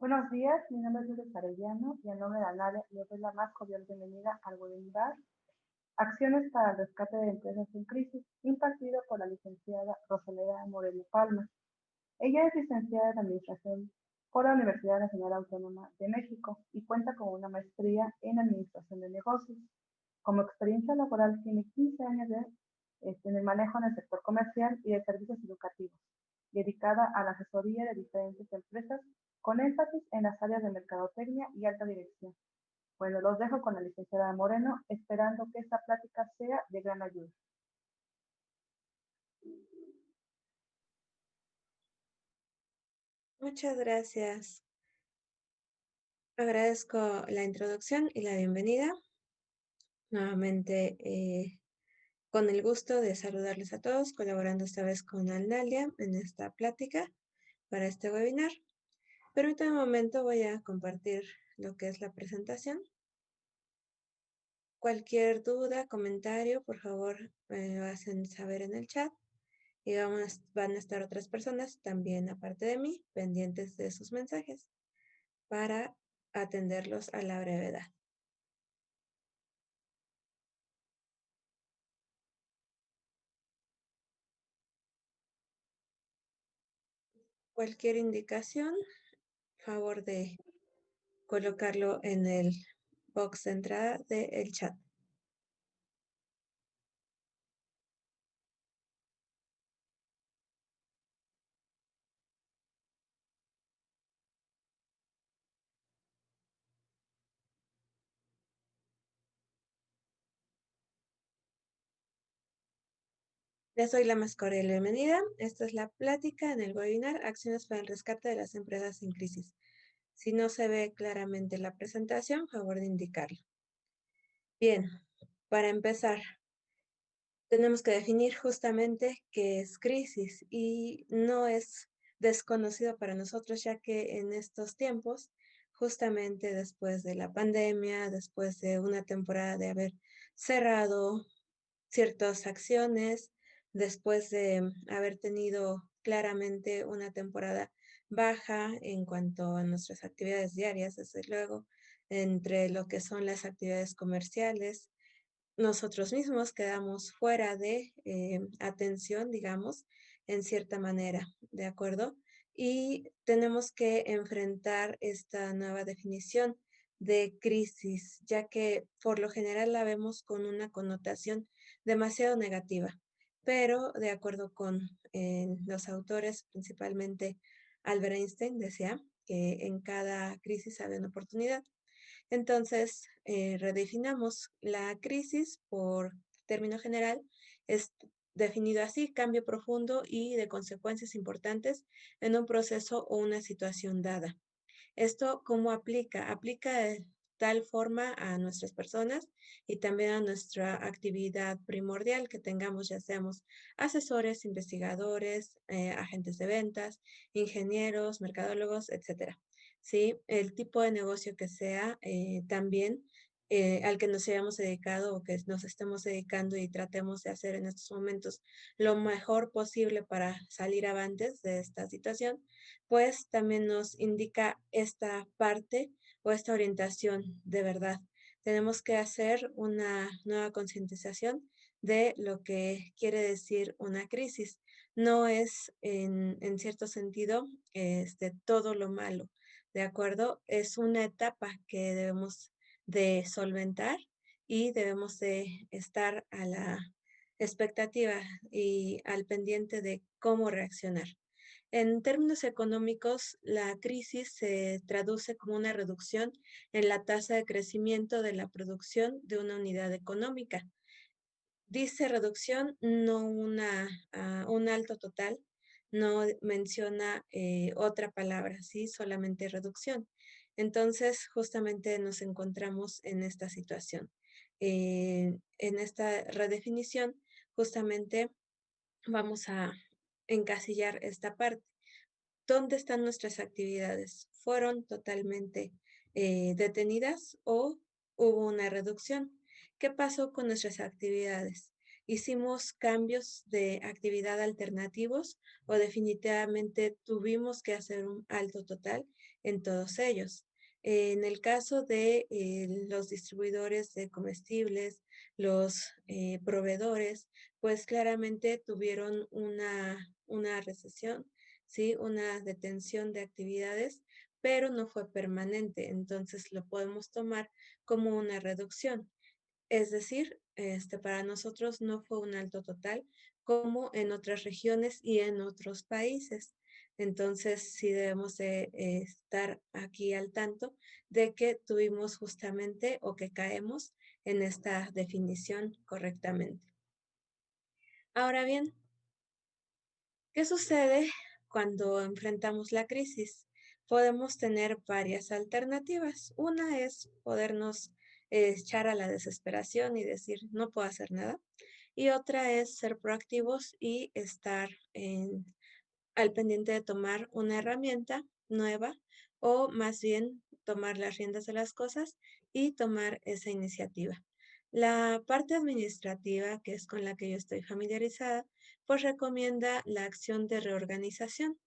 Buenos días, mi nombre es Luis Arellano y en nombre de Anale les doy la más cordial bienvenida al webinar Acciones para el rescate de empresas en crisis, impartido por la licenciada Rosaleda Moreno Palma. Ella es licenciada en Administración por la Universidad Nacional Autónoma de México y cuenta con una maestría en Administración de Negocios. Como experiencia laboral tiene 15 años en el manejo en el sector comercial y de servicios educativos, dedicada a la asesoría de diferentes empresas con énfasis en las áreas de mercadotecnia y alta dirección. Bueno, los dejo con la licenciada Moreno, esperando que esta plática sea de gran ayuda. Muchas gracias. Agradezco la introducción y la bienvenida. Nuevamente, con el gusto de saludarles a todos, colaborando esta vez con Alnalia en esta plática para este webinar. Permítanme un momento, voy a compartir lo que es la presentación. Cualquier duda, comentario, por favor, me hacen saber en el chat. Y van a estar otras personas también, aparte de mí, pendientes de sus mensajes para atenderlos a la brevedad. Cualquier indicación, favor de colocarlo en el box de entrada del chat. Les doy la más cordial bienvenida. Esta es la plática en el webinar Acciones para el rescate de las empresas en crisis. Si no se ve claramente la presentación, favor de indicarlo. Bien, para empezar, tenemos que definir justamente qué es crisis y no es desconocido para nosotros, ya que en estos tiempos, justamente después de la pandemia, después de una temporada de haber cerrado ciertas acciones, después de haber tenido claramente una temporada baja en cuanto a nuestras actividades diarias, desde luego, entre lo que son las actividades comerciales, nosotros mismos quedamos fuera de atención, digamos, en cierta manera, ¿de acuerdo? Y tenemos que enfrentar esta nueva definición de crisis, ya que por lo general la vemos con una connotación demasiado negativa, pero de acuerdo con los autores, principalmente Albert Einstein decía que en cada crisis había una oportunidad. Entonces, redefinamos la crisis por término general, es definido así, cambio profundo y de consecuencias importantes en un proceso o una situación dada. ¿Esto cómo aplica? Aplica de tal forma a nuestras personas y también a nuestra actividad primordial que tengamos, ya seamos asesores, investigadores, agentes de ventas, ingenieros, mercadólogos, etcétera. ¿Sí? El tipo de negocio que sea, también al que nos hayamos dedicado o que nos estemos dedicando y tratemos de hacer en estos momentos lo mejor posible para salir avantes de esta situación, pues también nos indica esta parte o esta orientación de verdad. Tenemos que hacer una nueva concientización de lo que quiere decir una crisis. No es en cierto sentido todo lo malo, ¿de acuerdo? Es una etapa que debemos de solventar y debemos de estar a la expectativa y al pendiente de cómo reaccionar. En términos económicos, la crisis se traduce como una reducción en la tasa de crecimiento de la producción de una unidad económica. Dice reducción, no un alto total, no menciona otra palabra, ¿sí? Solamente reducción. Entonces, justamente nos encontramos en esta situación. En esta redefinición, justamente vamos a encasillar esta parte. ¿Dónde están nuestras actividades? ¿Fueron totalmente detenidas o hubo una reducción? ¿Qué pasó con nuestras actividades? hicimos cambios de actividad alternativos o definitivamente tuvimos que hacer un alto total en todos ellos. En el caso de los distribuidores de comestibles, los proveedores, pues claramente tuvieron una recesión, ¿sí? Una detención de actividades, pero no fue permanente. Entonces lo podemos tomar como una reducción. Es decir, para nosotros no fue un alto total como en otras regiones y en otros países. Entonces, sí debemos de estar aquí al tanto de que tuvimos justamente o que caemos en esta definición correctamente. Ahora bien, ¿qué sucede cuando enfrentamos la crisis? Podemos tener varias alternativas. Una es podernos echar a la desesperación y decir, no puedo hacer nada. Y otra es ser proactivos y estar al pendiente de tomar una herramienta nueva o más bien tomar las riendas de las cosas y tomar esa iniciativa. La parte administrativa, que es con la que yo estoy familiarizada, pues recomienda la acción de reorganización.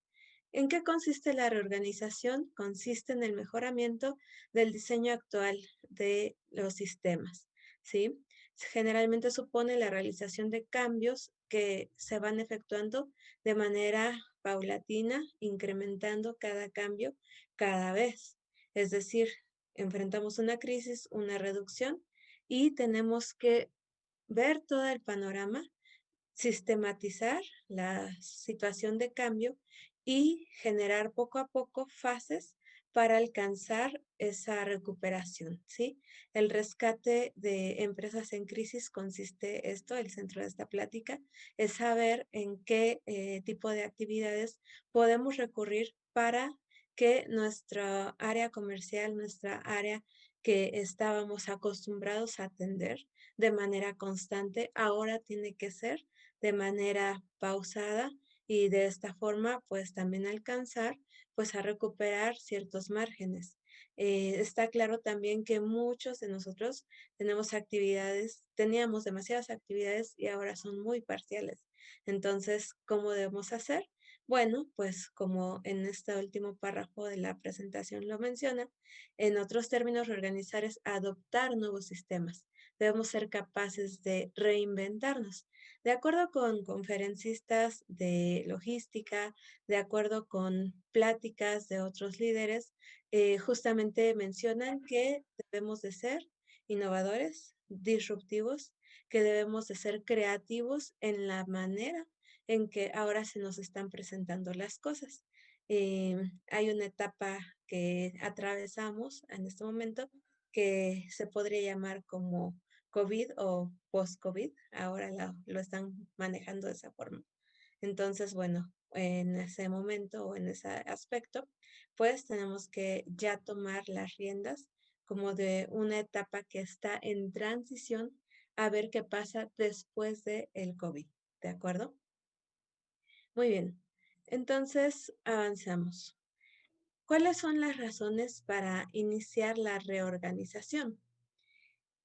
¿En qué consiste la reorganización? Consiste en el mejoramiento del diseño actual de los sistemas, ¿sí? Generalmente supone la realización de cambios que se van efectuando de manera paulatina, incrementando cada cambio cada vez. Es decir, enfrentamos una crisis, una reducción y tenemos que ver todo el panorama, sistematizar la situación de cambio y generar poco a poco fases para alcanzar esa recuperación, ¿sí? El rescate de empresas en crisis consiste esto, el centro de esta plática, es saber en qué tipo de actividades podemos recurrir para que nuestra área comercial, nuestra área que estábamos acostumbrados a atender de manera constante, ahora tiene que ser de manera pausada y de esta forma, pues también alcanzar, pues a recuperar ciertos márgenes. Está claro también que muchos de nosotros tenemos actividades, teníamos demasiadas actividades y ahora son muy parciales. Entonces, ¿cómo debemos hacer? Bueno, pues como en este último párrafo de la presentación lo menciona, en otros términos, reorganizar es adoptar nuevos sistemas. Debemos ser capaces de reinventarnos. De acuerdo con conferencistas de logística, de acuerdo con pláticas de otros líderes, justamente mencionan que debemos de ser innovadores, disruptivos, que debemos de ser creativos en la manera en que ahora se nos están presentando las cosas. Hay una etapa que atravesamos en este momento que se podría llamar como COVID o post-COVID, ahora lo están manejando de esa forma. Entonces, bueno, en ese momento o en ese aspecto, pues tenemos que ya tomar las riendas como de una etapa que está en transición a ver qué pasa después del COVID, ¿de acuerdo? Muy bien, entonces avanzamos. ¿Cuáles son las razones para iniciar la reorganización?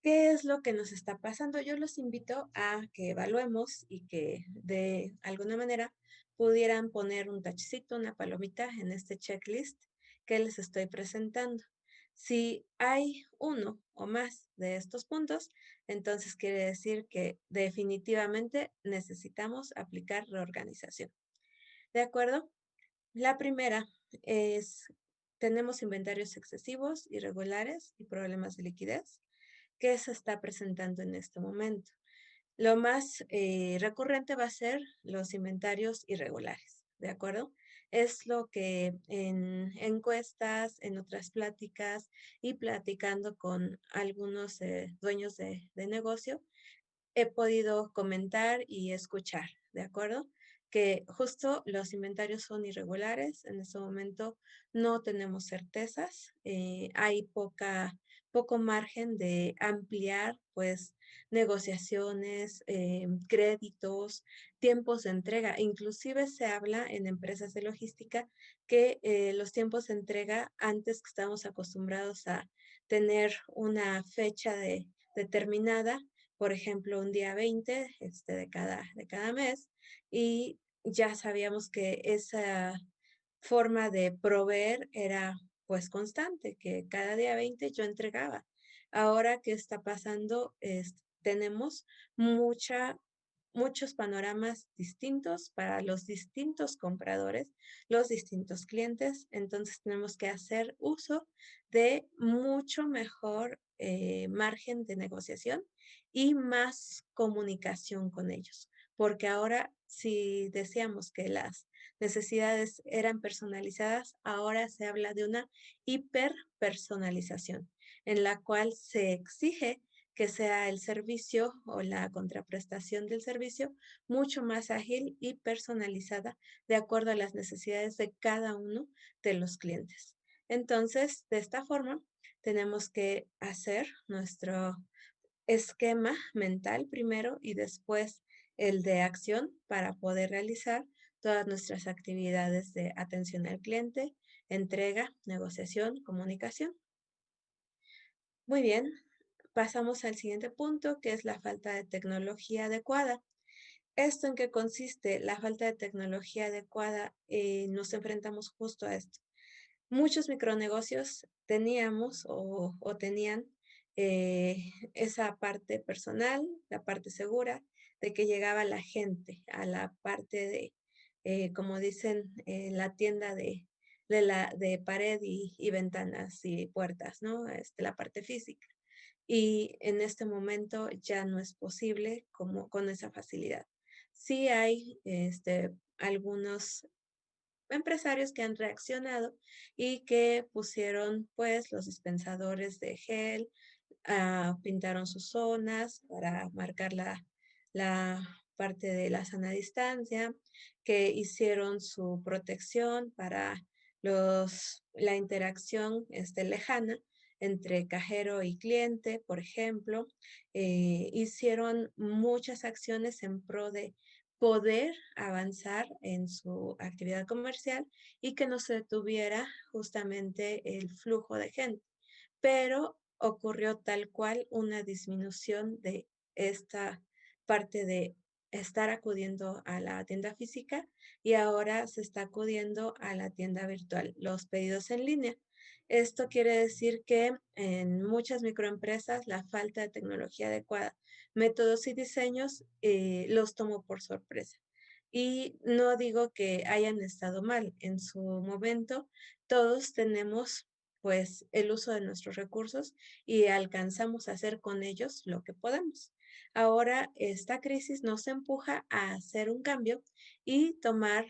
¿Qué es lo que nos está pasando? Yo los invito a que evaluemos y que de alguna manera pudieran poner un tachecito, una palomita en este checklist que les estoy presentando. Si hay uno o más de estos puntos, entonces quiere decir que definitivamente necesitamos aplicar reorganización. ¿De acuerdo? La primera es, tenemos inventarios excesivos, irregulares y problemas de liquidez que se está presentando en este momento. Lo más recurrente va a ser los inventarios irregulares, ¿de acuerdo? Es lo que en encuestas, en otras pláticas y platicando con algunos dueños de negocio, he podido comentar y escuchar, ¿de acuerdo? Que justo los inventarios son irregulares. En este momento no tenemos certezas. Hay poco margen de ampliar, pues, negociaciones, créditos, tiempos de entrega. Inclusive se habla en empresas de logística que los tiempos de entrega, antes que estábamos acostumbrados a tener una fecha determinada, por ejemplo, un día 20 de cada mes, y ya sabíamos que esa forma de proveer era pues constante, que cada día 20 yo entregaba. Ahora, ¿qué está pasando? Tenemos mucha muchos panoramas distintos para los distintos compradores, los distintos clientes. Entonces, tenemos que hacer uso de mucho mejor, margen de negociación y más comunicación con ellos. Porque ahora, si decíamos que las necesidades eran personalizadas, ahora se habla de una hiperpersonalización, en la cual se exige que sea el servicio o la contraprestación del servicio mucho más ágil y personalizada de acuerdo a las necesidades de cada uno de los clientes. Entonces, de esta forma, tenemos que hacer nuestro esquema mental primero y después el de acción para poder realizar todas nuestras actividades de atención al cliente, entrega, negociación, comunicación. Muy bien, pasamos al siguiente punto, que es la falta de tecnología adecuada. ¿Esto en qué consiste? La falta de tecnología adecuada, nos enfrentamos justo a esto. Muchos micronegocios teníamos o tenían esa parte personal, la parte segura, de que llegaba la gente a la parte de, como dicen, la tienda de pared y ventanas y puertas, ¿no? La parte física. Y en este momento ya no es posible como con esa facilidad. Sí hay algunos empresarios que han reaccionado y que pusieron pues los dispensadores de gel, pintaron sus zonas para marcar la parte de la sana distancia, que hicieron su protección para la interacción lejana entre cajero y cliente, por ejemplo. Hicieron muchas acciones en pro de poder avanzar en su actividad comercial y que no se detuviera justamente el flujo de gente. Pero ocurrió tal cual una disminución de esta parte de estar acudiendo a la tienda física y ahora se está acudiendo a la tienda virtual, los pedidos en línea. Esto quiere decir que en muchas microempresas la falta de tecnología adecuada, métodos y diseños los tomó por sorpresa. Y no digo que hayan estado mal, en su momento todos tenemos pues el uso de nuestros recursos y alcanzamos a hacer con ellos lo que podemos. Ahora esta crisis nos empuja a hacer un cambio y tomar,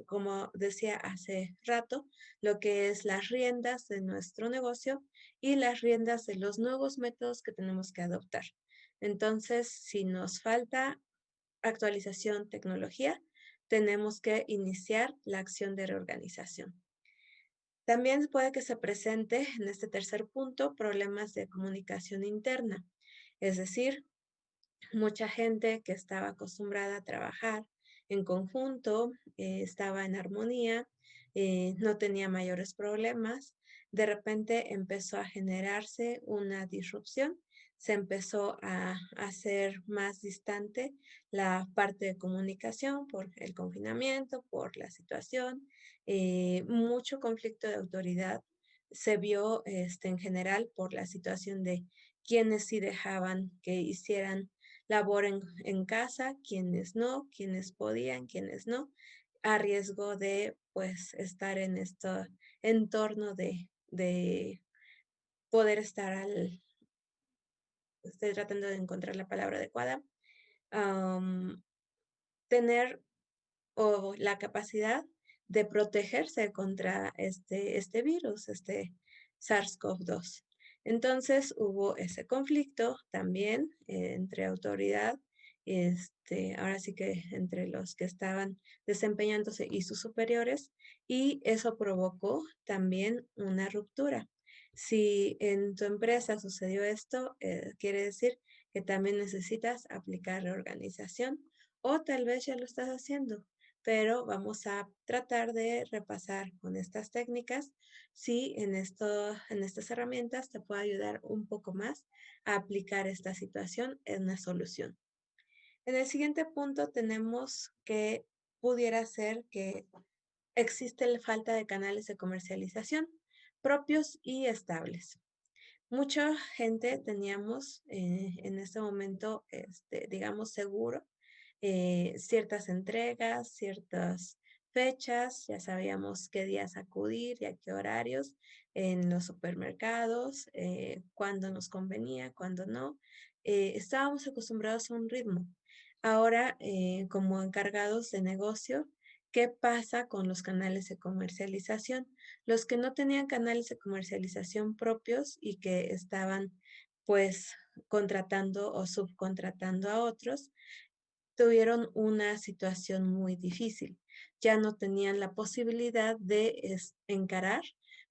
como decía hace rato, lo que es las riendas de nuestro negocio y las riendas de los nuevos métodos que tenemos que adoptar. Entonces, si nos falta actualización, tecnología, tenemos que iniciar la acción de reorganización. También puede que se presente en este tercer punto problemas de comunicación interna, es decir, mucha gente que estaba acostumbrada a trabajar en conjunto, estaba en armonía, no tenía mayores problemas. De repente empezó a generarse una disrupción, se empezó a hacer más distante la parte de comunicación por el confinamiento, por la situación, mucho conflicto de autoridad se vio en general por la situación de quienes sí dejaban que hicieran labor en casa, quienes podían, quienes no, a riesgo de pues estar en este entorno de poder estar estoy tratando de encontrar la palabra adecuada, am, tener o la capacidad de protegerse contra este virus, este SARS-CoV-2. Entonces hubo ese conflicto también entre autoridad, ahora sí que entre los que estaban desempeñándose y sus superiores, y eso provocó también una ruptura. Si en tu empresa sucedió esto, quiere decir que también necesitas aplicar reorganización o tal vez ya lo estás haciendo. pero vamos a tratar de repasar con estas técnicas si en estas herramientas te puede ayudar un poco más a aplicar esta situación en una solución. En el siguiente punto tenemos que pudiera ser que existe la falta de canales de comercialización propios y estables. Mucha gente teníamos en este momento, digamos, seguro ciertas entregas, ciertas fechas, ya sabíamos qué días acudir y a qué horarios en los supermercados, cuándo nos convenía, cuándo no. Estábamos acostumbrados a un ritmo. Ahora, como encargados de negocio, ¿qué pasa con los canales de comercialización? Los que no tenían canales de comercialización propios y que estaban pues contratando o subcontratando a otros, tuvieron una situación muy difícil. Ya no tenían la posibilidad de encarar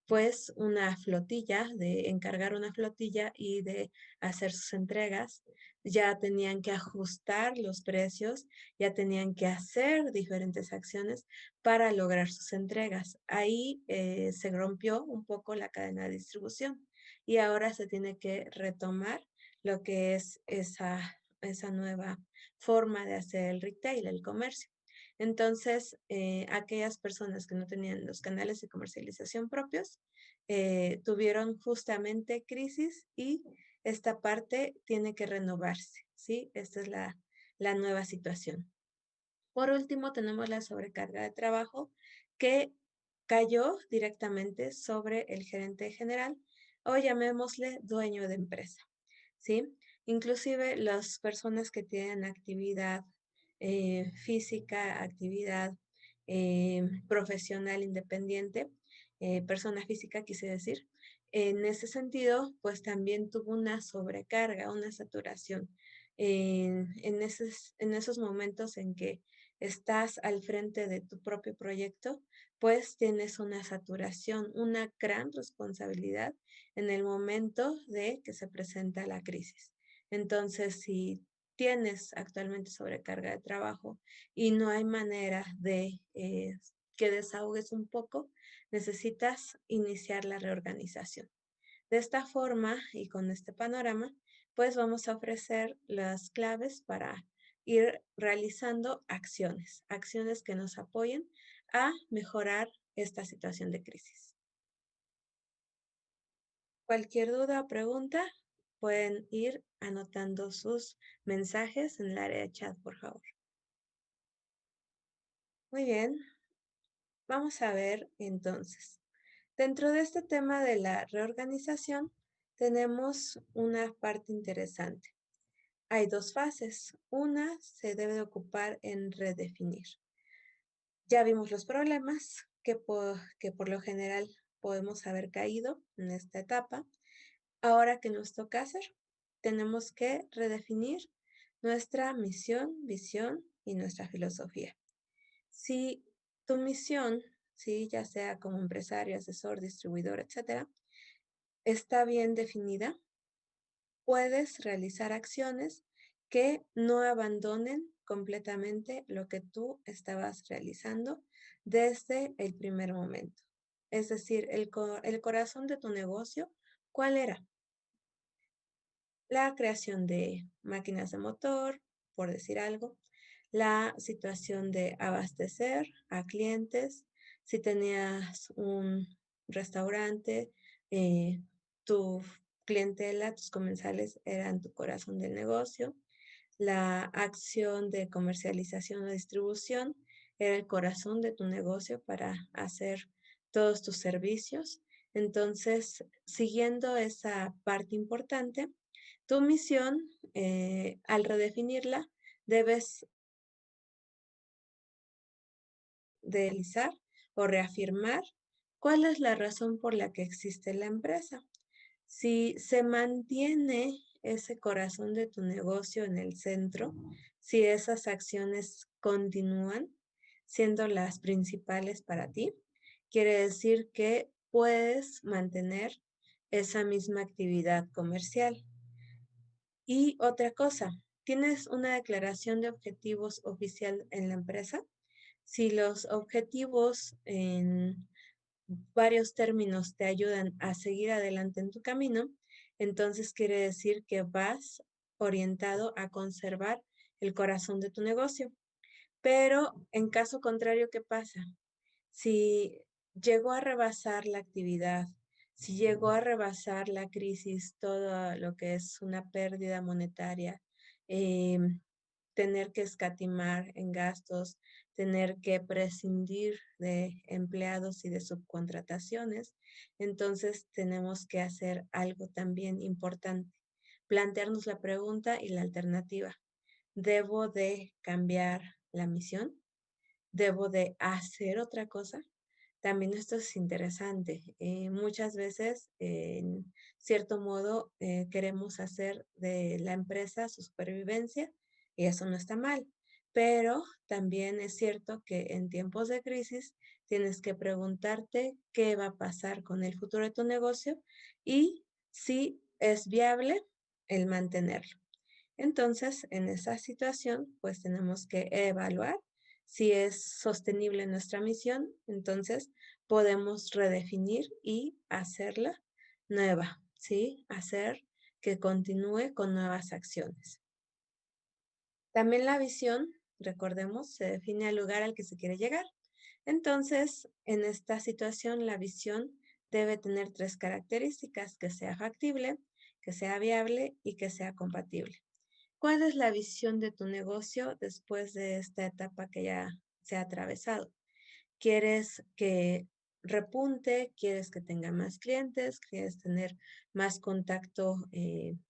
pues una flotilla, de encargar una flotilla y de hacer sus entregas. Ya tenían que ajustar los precios, ya tenían que hacer diferentes acciones para lograr sus entregas. Ahí se rompió un poco la cadena de distribución y ahora se tiene que retomar lo que es esa nueva forma de hacer el retail, el comercio. Entonces, aquellas personas que no tenían los canales de comercialización propios tuvieron justamente crisis y esta parte tiene que renovarse, ¿sí? Esta es la nueva situación. Por último, tenemos la sobrecarga de trabajo que cayó directamente sobre el gerente general o llamémosle dueño de empresa. ¿Sí? Inclusive las personas que tienen actividad física, actividad profesional independiente, persona física quise decir, en ese sentido, pues también tuvo una sobrecarga, una saturación. En esos momentos en que estás al frente de tu propio proyecto, pues tienes una saturación, una gran responsabilidad en el momento de que se presenta la crisis. Entonces, si tienes actualmente sobrecarga de trabajo y no hay manera de que desahogues un poco, necesitas iniciar la reorganización. De esta forma y con este panorama, pues vamos a ofrecer las claves para ir realizando acciones, acciones que nos apoyen a mejorar esta situación de crisis. Cualquier duda o pregunta, pueden ir anotando sus mensajes en el área de chat, por favor. Muy bien, vamos a ver entonces. Dentro de este tema de la reorganización, tenemos una parte interesante. Hay dos fases. Una se debe de ocupar en redefinir. Ya vimos los problemas que por lo general podemos haber caído en esta etapa. Ahora que nos toca hacer, tenemos que redefinir nuestra misión, visión y nuestra filosofía. Si tu misión, ¿sí? Ya sea como empresario, asesor, distribuidor, etcétera, está bien definida, puedes realizar acciones que no abandonen completamente lo que tú estabas realizando desde el primer momento. Es decir, el corazón de tu negocio, ¿cuál era? La creación de máquinas de motor, por decir algo, la situación de abastecer a clientes, si tenías un restaurante, tu clientela, tus comensales eran tu corazón del negocio, la acción de comercialización o distribución era el corazón de tu negocio para hacer todos tus servicios. Entonces, siguiendo esa parte importante, tu misión, al redefinirla, debes realizar o reafirmar cuál es la razón por la que existe la empresa. Si se mantiene ese corazón de tu negocio en el centro, si esas acciones continúan siendo las principales para ti, quiere decir que puedes mantener esa misma actividad comercial. Y otra cosa, ¿tienes una declaración de objetivos oficial en la empresa? Si los objetivos en varios términos te ayudan a seguir adelante en tu camino, entonces quiere decir que vas orientado a conservar el corazón de tu negocio. Pero en caso contrario, ¿qué pasa? Si llegó a rebasar la actividad, si llegó a rebasar la crisis, todo lo que es una pérdida monetaria, tener que escatimar en gastos, tener que prescindir de empleados y de subcontrataciones, entonces tenemos que hacer algo también importante, plantearnos la pregunta y la alternativa. ¿Debo de cambiar la misión? ¿Debo de hacer otra cosa? También esto es interesante. Muchas veces, en cierto modo, queremos hacer de la empresa su supervivencia y eso no está mal. Pero también es cierto que en tiempos de crisis tienes que preguntarte qué va a pasar con el futuro de tu negocio y si es viable el mantenerlo. Entonces, en esa situación, pues tenemos que evaluar si es sostenible nuestra misión, entonces podemos redefinir y hacerla nueva, ¿sí? Hacer que continúe con nuevas acciones. También la visión, recordemos, se define al lugar al que se quiere llegar. Entonces, en esta situación, la visión debe tener tres características: que sea factible, que sea viable y que sea compatible. ¿Cuál es la visión de tu negocio después de esta etapa que ya se ha atravesado? ¿Quieres que repunte? ¿Quieres que tenga más clientes? ¿Quieres tener más contacto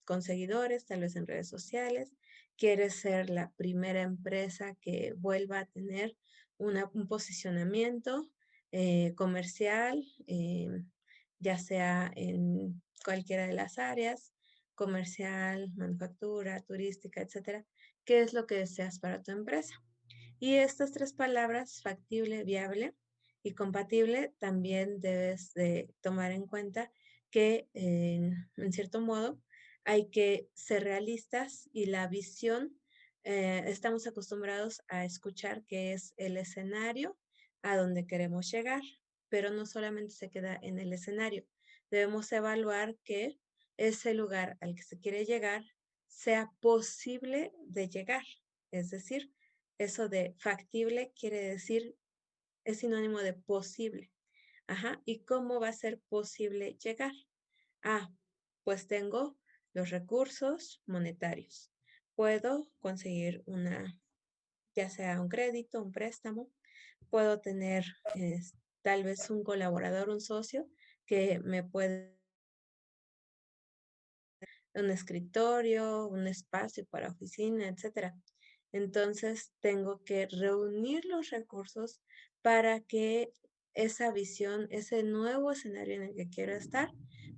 con seguidores, tal vez en redes sociales? ¿Quieres ser la primera empresa que vuelva a tener un posicionamiento comercial, ya sea en cualquiera de las áreas, comercial, manufactura, turística, etcétera? ¿Qué es lo que deseas para tu empresa? Y estas tres palabras, factible, viable y compatible, también debes de tomar en cuenta que en cierto modo hay que ser realistas y la visión, estamos acostumbrados a escuchar que es el escenario a donde queremos llegar, pero no solamente se queda en el escenario. Debemos evaluar que ese lugar al que se quiere llegar sea posible de llegar, es decir, eso de factible quiere decir, es sinónimo de posible. Ajá. ¿Y cómo va a ser posible llegar? Ah, pues tengo los recursos monetarios. Puedo conseguir ya sea un crédito, un préstamo. Puedo tener tal vez un colaborador, un socio que me puede un escritorio, un espacio para oficina, etcétera. Entonces, tengo que reunir los recursos para que esa visión, ese nuevo escenario en el que quiero estar,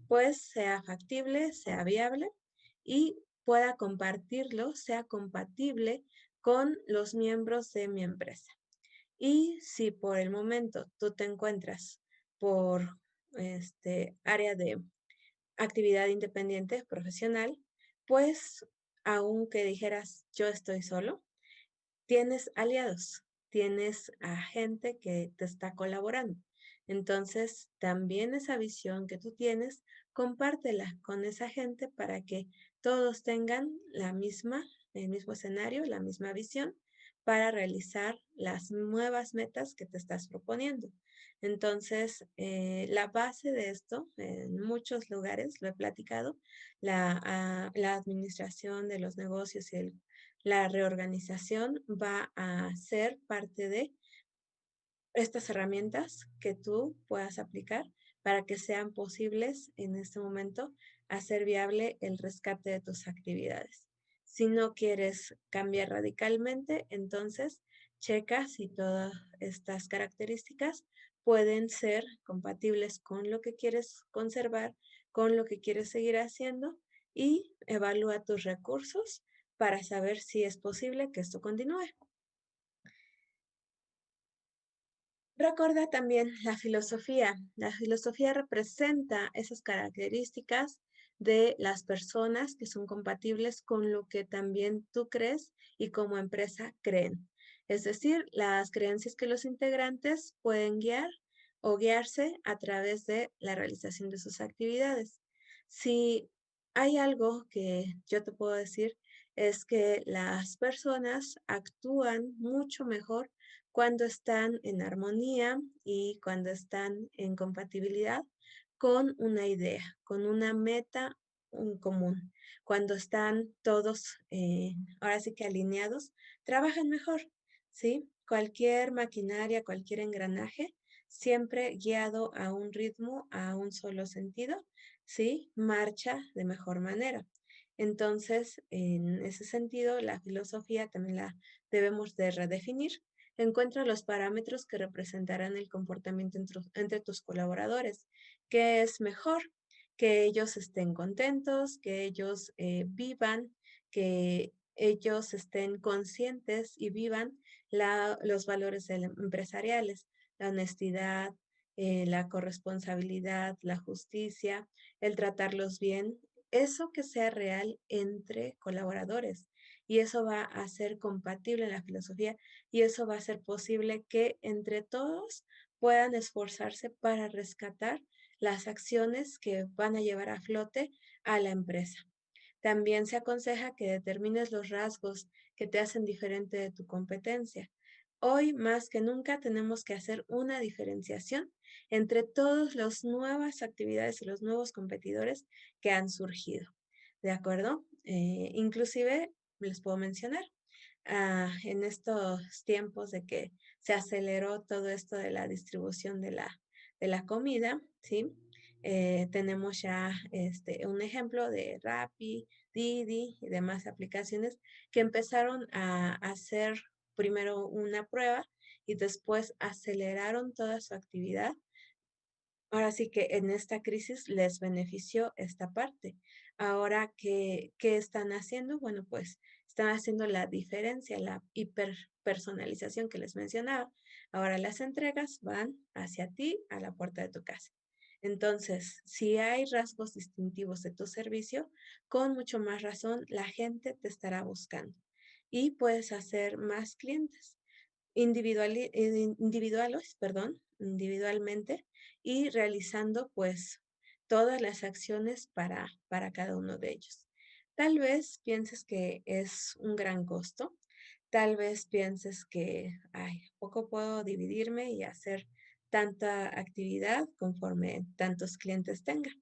pues sea factible, sea viable y pueda compartirlo, sea compatible con los miembros de mi empresa. Y si por el momento tú te encuentras por área de actividad independiente profesional, pues aunque dijeras yo estoy solo, tienes aliados, tienes a gente que te está colaborando. Entonces, también esa visión que tú tienes, compártela con esa gente para que todos tengan el mismo escenario, la misma visión para realizar las nuevas metas que te estás proponiendo. Entonces, la base de esto, en muchos lugares, lo he platicado, la administración de los negocios y la reorganización va a ser parte de estas herramientas que tú puedas aplicar para que sean posibles en este momento hacer viable el rescate de tus actividades. Si no quieres cambiar radicalmente, entonces checa si todas estas características pueden ser compatibles con lo que quieres conservar, con lo que quieres seguir haciendo y evalúa tus recursos para saber si es posible que esto continúe. Recuerda también la filosofía. La filosofía representa esas características de las personas que son compatibles con lo que también tú crees y como empresa creen. es decir, las creencias que los integrantes pueden guiar o guiarse a través de la realización de sus actividades. Si hay algo que yo te puedo decir, es que las personas actúan mucho mejor cuando están en armonía y cuando están en compatibilidad con una idea, con una meta en común. Cuando están todos, ahora sí que alineados, trabajan mejor, ¿sí? Cualquier maquinaria, cualquier engranaje, siempre guiado a un ritmo, a un solo sentido, ¿sí? Marcha de mejor manera. Entonces, en ese sentido, la filosofía también la debemos de redefinir. Encuentra los parámetros que representarán el comportamiento entre tus colaboradores. ¿Qué es mejor? Que ellos estén contentos, que ellos vivan, que ellos estén conscientes y vivan los valores empresariales, la honestidad, la corresponsabilidad, la justicia, el tratarlos bien, eso que sea real entre colaboradores. Y eso va a ser compatible en la filosofía y eso va a ser posible que entre todos puedan esforzarse para rescatar las acciones que van a llevar a flote a la empresa. También se aconseja que determines los rasgos que te hacen diferente de tu competencia. Hoy más que nunca tenemos que hacer una diferenciación entre todas las nuevas actividades y los nuevos competidores que han surgido. ¿De acuerdo? Inclusive les puedo mencionar, en estos tiempos de que se aceleró todo esto de la distribución de la comida, ¿sí? Tenemos ya un ejemplo de Rappi, Didi y demás aplicaciones que empezaron a hacer primero una prueba y después aceleraron toda su actividad. Ahora sí que en esta crisis les benefició esta parte. Ahora, ¿qué están haciendo? Bueno, pues están haciendo la diferencia, la hiperpersonalización que les mencionaba. Ahora las entregas van hacia ti, a la puerta de tu casa. Entonces, si hay rasgos distintivos de tu servicio, con mucho más razón la gente te estará buscando y puedes hacer más clientes individuales, perdón, individualmente y realizando pues todas las acciones para cada uno de ellos. Tal vez pienses que es un gran costo, tal vez pienses que, ay, poco puedo dividirme y hacer tanta actividad conforme tantos clientes tenga.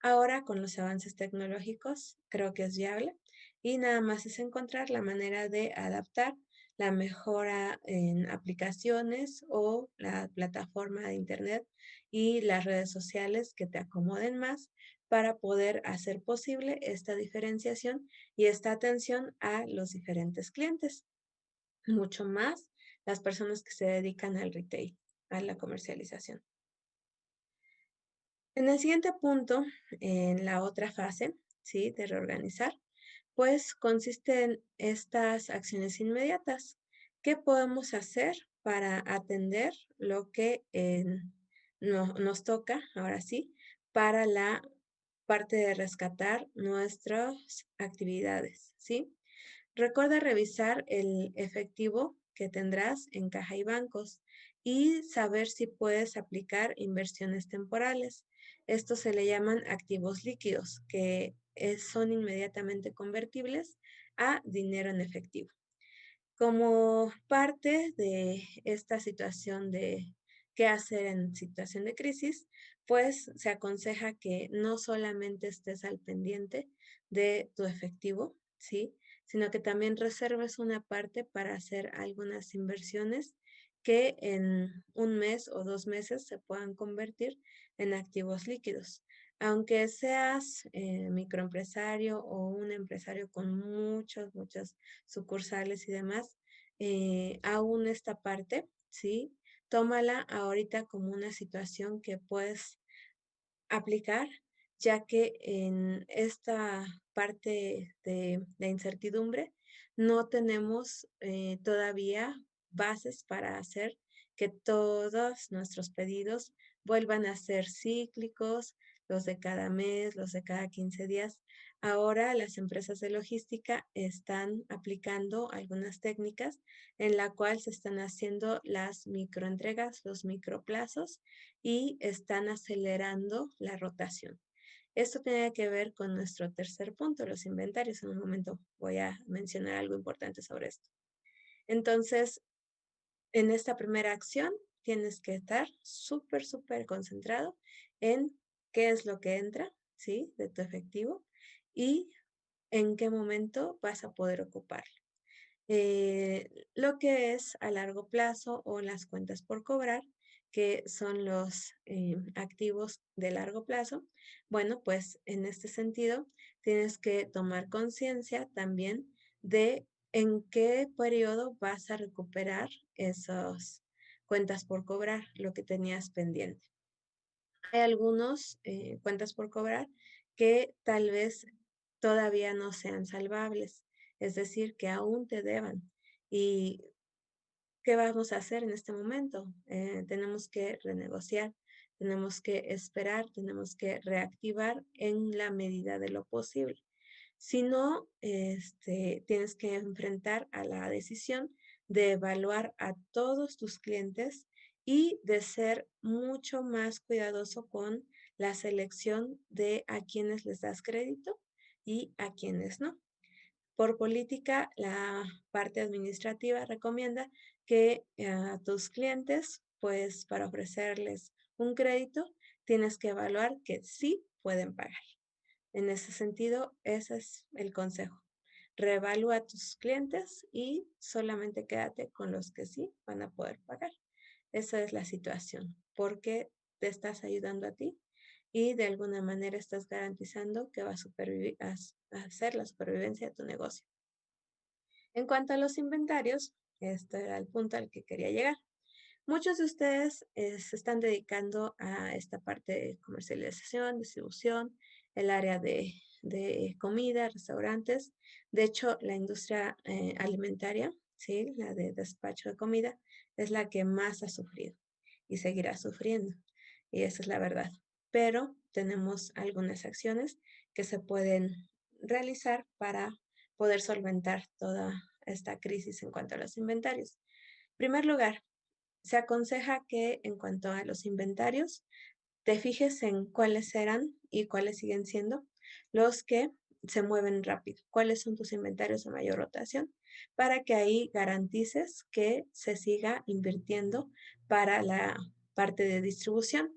Ahora, con los avances tecnológicos, creo que es viable y nada más es encontrar la manera de adaptar la mejora en aplicaciones o la plataforma de Internet y las redes sociales que te acomoden más para poder hacer posible esta diferenciación y esta atención a los diferentes clientes, mucho más las personas que se dedican al retail, a la comercialización. En el siguiente punto, en la otra fase, ¿sí? De reorganizar, pues consiste en estas acciones inmediatas. ¿Qué podemos hacer para atender lo que nos toca, ahora sí, para la parte de rescatar nuestras actividades, ¿sí? Recuerda revisar el efectivo que tendrás en caja y bancos y saber si puedes aplicar inversiones temporales. Esto se le llaman activos líquidos, que son inmediatamente convertibles a dinero en efectivo. Como parte de esta situación de qué hacer en situación de crisis, pues se aconseja que no solamente estés al pendiente de tu efectivo, ¿sí? Sino que también reserves una parte para hacer algunas inversiones que en un mes o 2 meses se puedan convertir en activos líquidos. Aunque seas microempresario o un empresario con muchas sucursales y demás, aún esta parte, ¿sí? Tómala ahorita como una situación que puedes aplicar, ya que en esta parte de incertidumbre no tenemos todavía bases para hacer que todos nuestros pedidos vuelvan a ser cíclicos, los de cada mes, los de cada 15 días. Ahora las empresas de logística están aplicando algunas técnicas en la cual se están haciendo las microentregas, los microplazos y están acelerando la rotación. Esto tiene que ver con nuestro tercer punto, los inventarios. En un momento voy a mencionar algo importante sobre esto. Entonces, en esta primera acción tienes que estar súper, súper concentrado en qué es lo que entra, ¿sí? De tu efectivo y en qué momento vas a poder ocuparlo. Lo que es a largo plazo o las cuentas por cobrar, que son los activos de largo plazo. Bueno, pues en este sentido tienes que tomar conciencia también de en qué periodo vas a recuperar esas cuentas por cobrar, lo que tenías pendiente. Hay algunos cuentas por cobrar que tal vez todavía no sean salvables, es decir, que aún te deban. ¿Y qué vamos a hacer en este momento? Tenemos que renegociar, tenemos que esperar, tenemos que reactivar en la medida de lo posible. Si no, tienes que enfrentar a la decisión de evaluar a todos tus clientes y de ser mucho más cuidadoso con la selección de a quienes les das crédito y a quienes no. Por política, la parte administrativa recomienda que a tus clientes, pues para ofrecerles un crédito, tienes que evaluar que sí pueden pagar. En ese sentido, ese es el consejo. Reevalúa a tus clientes y solamente quédate con los que sí van a poder pagar. Esa es la situación, porque te estás ayudando a ti y de alguna manera estás garantizando que va a hacer la supervivencia de tu negocio. En cuanto a los inventarios, este era el punto al que quería llegar. Muchos de ustedes se están dedicando a esta parte de comercialización, distribución, el área de comida, restaurantes. De hecho, la industria alimentaria, ¿sí? La de despacho de comida, es la que más ha sufrido y seguirá sufriendo. Y esa es la verdad. Pero tenemos algunas acciones que se pueden realizar para poder solventar toda esta crisis en cuanto a los inventarios. En primer lugar, se aconseja que en cuanto a los inventarios, te fijes en cuáles eran y cuáles siguen siendo los que se mueven rápido. ¿Cuáles son tus inventarios de mayor rotación? Para que ahí garantices que se siga invirtiendo para la parte de distribución.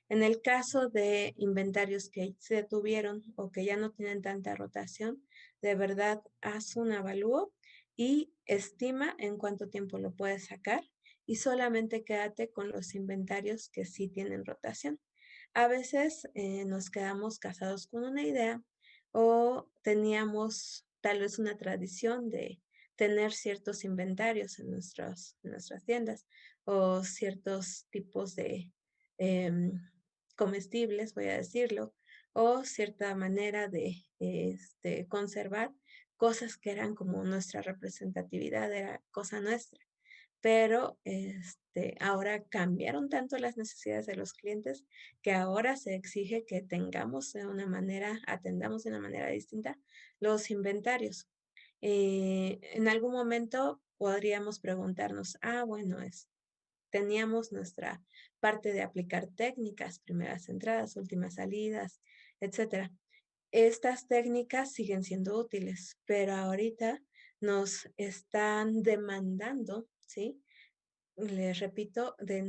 En el caso de inventarios que se detuvieron o que ya no tienen tanta rotación, de verdad haz un avalúo y estima en cuánto tiempo lo puedes sacar y solamente quédate con los inventarios que sí tienen rotación. A veces nos quedamos casados con una idea o teníamos tal vez una tradición de tener ciertos inventarios en nuestras tiendas o ciertos tipos de em, comestibles, voy a decirlo, o cierta manera de conservar cosas que eran como nuestra representatividad, era cosa nuestra, pero ahora cambiaron tanto las necesidades de los clientes que ahora se exige que atendamos de una manera distinta los inventarios. En algún momento podríamos preguntarnos, bueno, teníamos nuestra parte de aplicar técnicas, primeras entradas, últimas salidas, etcétera. Estas técnicas siguen siendo útiles, pero ahorita nos están demandando, ¿sí? Les repito, ah, de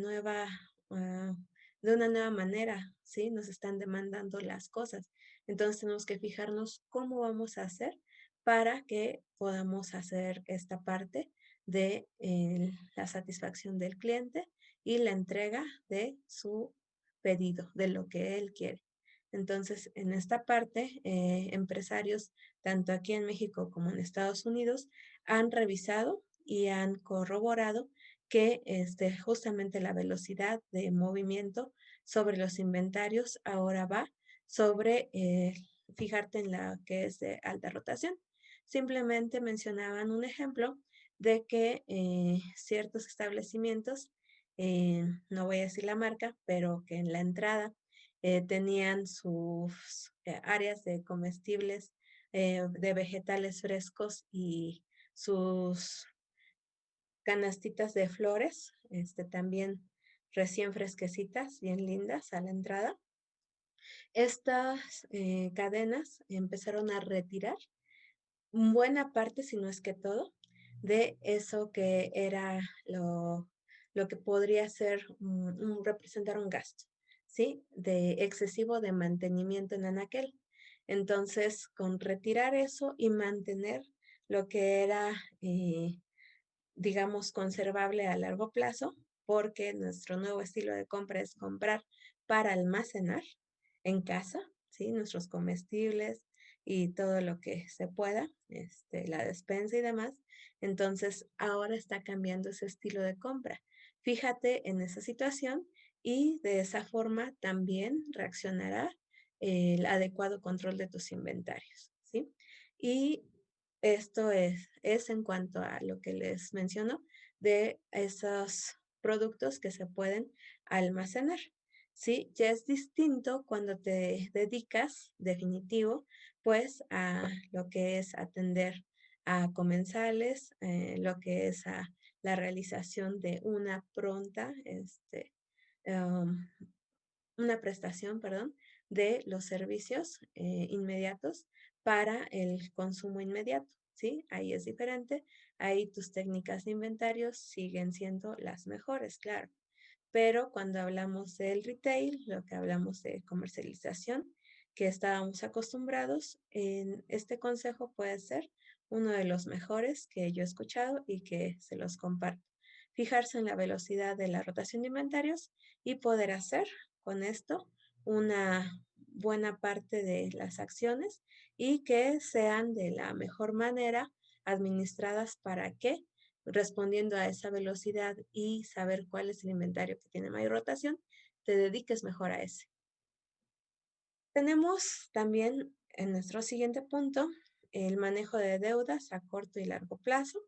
una nueva manera, ¿sí? Nos están demandando las cosas. Entonces tenemos que fijarnos cómo vamos a hacer para que podamos hacer esta parte de la satisfacción del cliente y la entrega de su pedido, de lo que él quiere. Entonces, en esta parte, empresarios, tanto aquí en México como en Estados Unidos, han revisado y han corroborado que justamente la velocidad de movimiento sobre los inventarios ahora va sobre fijarte en la que es de alta rotación. Simplemente mencionaban un ejemplo de que ciertos establecimientos, no voy a decir la marca, pero que en la entrada tenían sus áreas de comestibles, de vegetales frescos y sus canastitas de flores, también recién fresquecitas, bien lindas a la entrada. Estas cadenas empezaron a retirar buena parte, si no es que todo, de eso que era lo que podría ser representar un gasto, ¿sí? De excesivo de mantenimiento en anaquel. Entonces, con retirar eso y mantener lo que era digamos, conservable a largo plazo, porque nuestro nuevo estilo de compra es comprar para almacenar en casa, ¿sí? Nuestros comestibles y todo lo que se pueda, la despensa y demás. Entonces, ahora está cambiando ese estilo de compra. Fíjate en esa situación y de esa forma también reaccionará el adecuado control de tus inventarios, ¿sí? Y esto es en cuanto a lo que les menciono de esos productos que se pueden almacenar. Sí, ya es distinto cuando te dedicas, definitivo, pues a lo que es atender a comensales, lo que es a la realización de una pronta, um, una prestación, perdón, de los servicios inmediatos para el consumo inmediato, ¿sí? Ahí es diferente, ahí tus técnicas de inventarios siguen siendo las mejores, claro. Pero cuando hablamos del retail, lo que hablamos de comercialización, que estábamos acostumbrados, en este consejo puede ser uno de los mejores que yo he escuchado y que se los comparto. Fijarse en la velocidad de la rotación de inventarios y poder hacer con esto una buena parte de las acciones y que sean de la mejor manera administradas para que, respondiendo a esa velocidad y saber cuál es el inventario que tiene mayor rotación, te dediques mejor a ese. Tenemos también en nuestro siguiente punto el manejo de deudas a corto y largo plazo.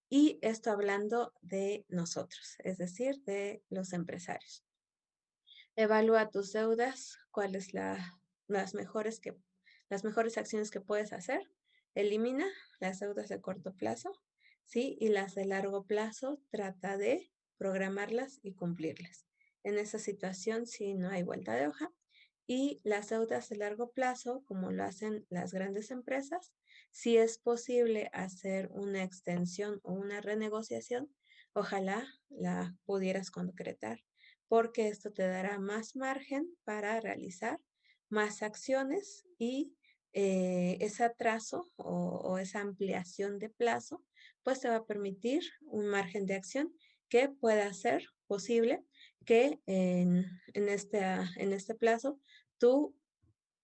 Y esto hablando de nosotros, es decir, de los empresarios. Evalúa tus deudas, cuáles las mejores acciones que puedes hacer. Elimina las deudas de corto plazo, ¿sí? Y las de largo plazo, trata de programarlas y cumplirlas. En esa situación, sí, no hay vuelta de hoja. Y las deudas de largo plazo, como lo hacen las grandes empresas, si es posible hacer una extensión o una renegociación, ojalá la pudieras concretar porque esto te dará más margen para realizar más acciones y ese atraso o esa ampliación de plazo, pues te va a permitir un margen de acción que pueda ser posible que en este plazo tú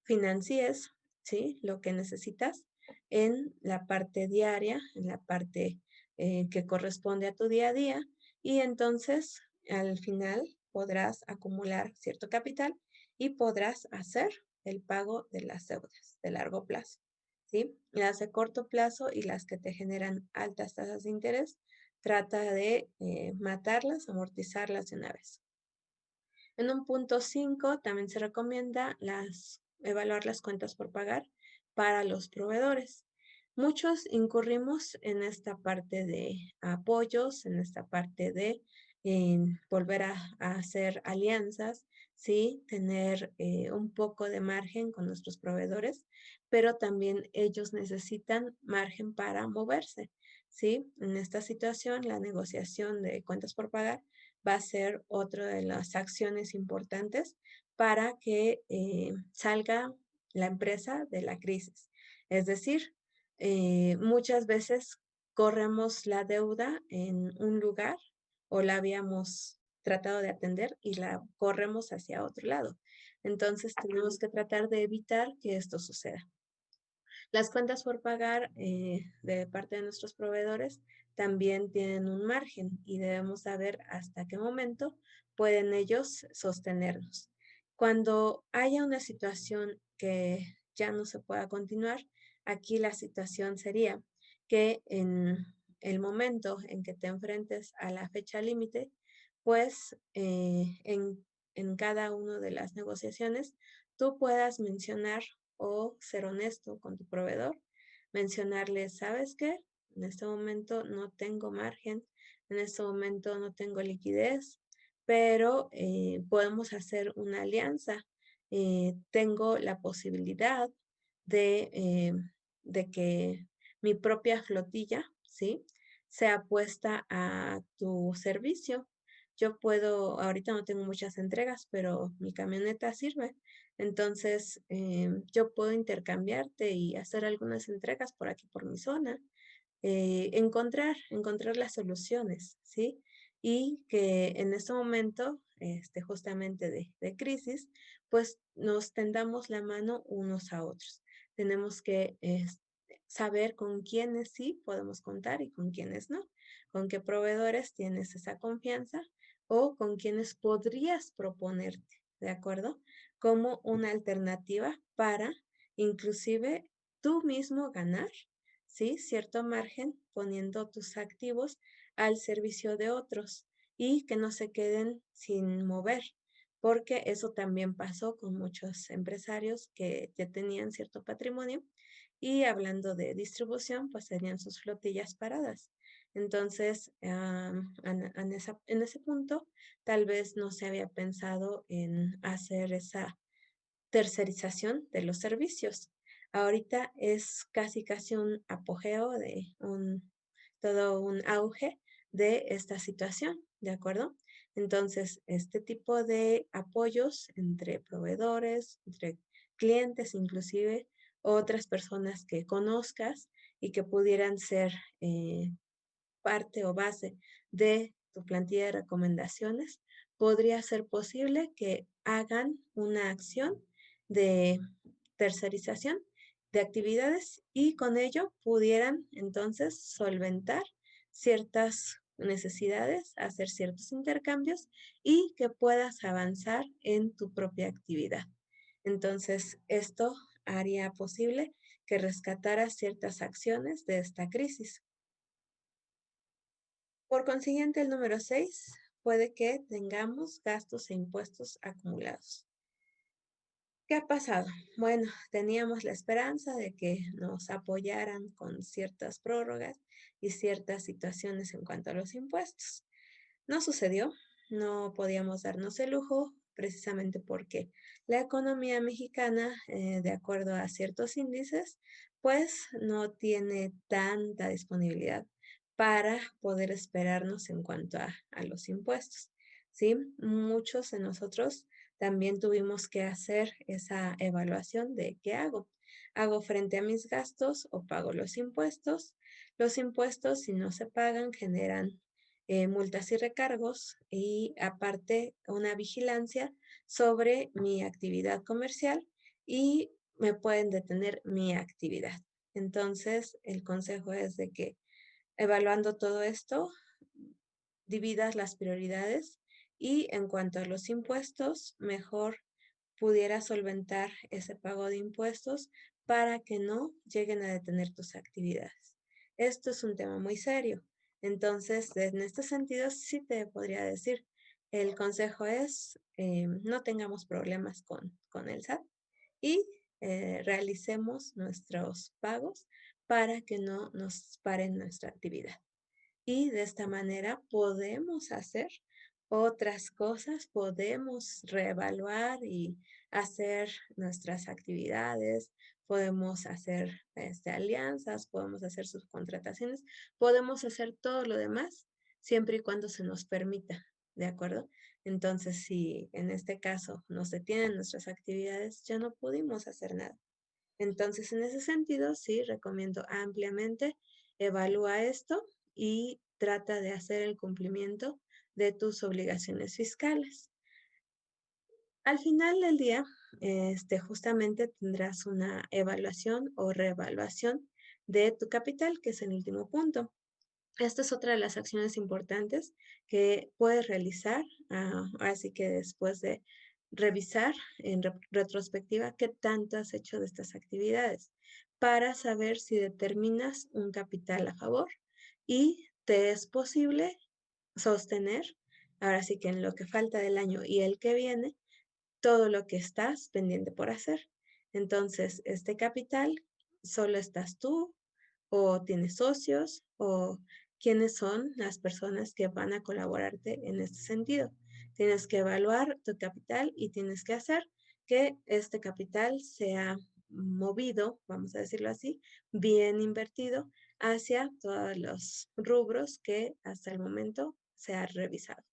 financies, ¿sí? Lo que necesitas en la parte diaria, en la parte que corresponde a tu día a día y entonces al final podrás acumular cierto capital y podrás hacer el pago de las deudas de largo plazo, ¿sí? Las de corto plazo y las que te generan altas tasas de interés, trata de matarlas, amortizarlas de una vez. En un punto 5 también se recomienda evaluar las cuentas por pagar para los proveedores. Muchos incurrimos en esta parte de apoyos, en esta parte de volver a hacer alianzas, ¿sí? Tener un poco de margen con nuestros proveedores, pero también ellos necesitan margen para moverse, ¿sí? En esta situación, la negociación de cuentas por pagar va a ser otra de las acciones importantes para que salga la empresa de la crisis. Es decir, muchas veces corremos la deuda en un lugar o la habíamos tratado de atender y la corremos hacia otro lado. Entonces tenemos que tratar de evitar que esto suceda. Las cuentas por pagar de parte de nuestros proveedores también tienen un margen y debemos saber hasta qué momento pueden ellos sostenernos. Cuando haya una situación que ya no se pueda continuar, aquí la situación sería que en el momento en que te enfrentes a la fecha límite, pues en cada una de las negociaciones tú puedas mencionar o ser honesto con tu proveedor, mencionarle, ¿sabes qué? En este momento no tengo margen, en este momento no tengo liquidez, pero podemos hacer una alianza. Tengo la posibilidad de, de que mi propia flotilla, ¿sí? Sea puesta a tu servicio. Yo puedo, ahorita no tengo muchas entregas, pero mi camioneta sirve. Entonces, yo puedo intercambiarte y hacer algunas entregas por aquí, por mi zona. Encontrar las soluciones, ¿sí? Y que en este momento, justamente de crisis, pues nos tendamos la mano unos a otros. Tenemos que saber con quiénes sí podemos contar y con quiénes no, con qué proveedores tienes esa confianza o con quiénes podrías proponerte, ¿de acuerdo? Como una alternativa para inclusive tú mismo ganar, ¿sí? Cierto margen poniendo tus activos al servicio de otros y que no se queden sin mover, porque eso también pasó con muchos empresarios que ya tenían cierto patrimonio y hablando de distribución, pues tenían sus flotillas paradas. Entonces, en ese punto, tal vez no se había pensado en hacer esa tercerización de los servicios. Ahorita es casi un apogeo todo un auge de esta situación, ¿de acuerdo? Entonces, este tipo de apoyos entre proveedores, entre clientes, inclusive otras personas que conozcas y que pudieran ser parte o base de tu plantilla de recomendaciones, podría ser posible que hagan una acción de tercerización de actividades y con ello pudieran entonces solventar ciertas necesidades, hacer ciertos intercambios y que puedas avanzar en tu propia actividad. Entonces, esto haría posible que rescataras ciertas acciones de esta crisis. Por consiguiente, el número 6 puede que tengamos gastos e impuestos acumulados. ¿Qué ha pasado? Bueno, teníamos la esperanza de que nos apoyaran con ciertas prórrogas y ciertas situaciones en cuanto a los impuestos. No sucedió, no podíamos darnos el lujo precisamente porque la economía mexicana, de acuerdo a ciertos índices, pues no tiene tanta disponibilidad para poder esperarnos en cuanto a los impuestos. ¿Sí? Muchos de nosotros también tuvimos que hacer esa evaluación de qué hago. ¿Hago frente a mis gastos o pago los impuestos? Los impuestos, si no se pagan, generan multas y recargos y aparte una vigilancia sobre mi actividad comercial y me pueden detener mi actividad. Entonces, el consejo es de que evaluando todo esto, dividas las prioridades y en cuanto a los impuestos, mejor pudiera solventar ese pago de impuestos para que no lleguen a detener tus actividades. Esto es un tema muy serio. Entonces, en este sentido, sí te podría decir, el consejo es no tengamos problemas con el SAT y realicemos nuestros pagos para que no nos paren nuestra actividad. Y de esta manera podemos hacer otras cosas, podemos reevaluar y hacer nuestras actividades, podemos hacer alianzas, podemos hacer subcontrataciones, podemos hacer todo lo demás siempre y cuando se nos permita, ¿de acuerdo? Entonces, si en este caso nos detienen nuestras actividades, ya no pudimos hacer nada. Entonces, en ese sentido, sí, recomiendo ampliamente, evalúa esto y trata de hacer el cumplimiento de tus obligaciones fiscales. Al final del día, justamente tendrás una evaluación o reevaluación de tu capital, que es el último punto. Esta es otra de las acciones importantes que puedes realizar, así que después de revisar en retrospectiva qué tanto has hecho de estas actividades para saber si determinas un capital a favor y te es posible sostener Ahora sí que en lo que falta del año y el que viene, todo lo que estás pendiente por hacer. Entonces, este capital, solo estás tú o tienes socios o quiénes son las personas que van a colaborarte en este sentido. Tienes que evaluar tu capital y tienes que hacer que este capital sea movido, vamos a decirlo así, bien invertido hacia todos los rubros que hasta el momento se ha revisado.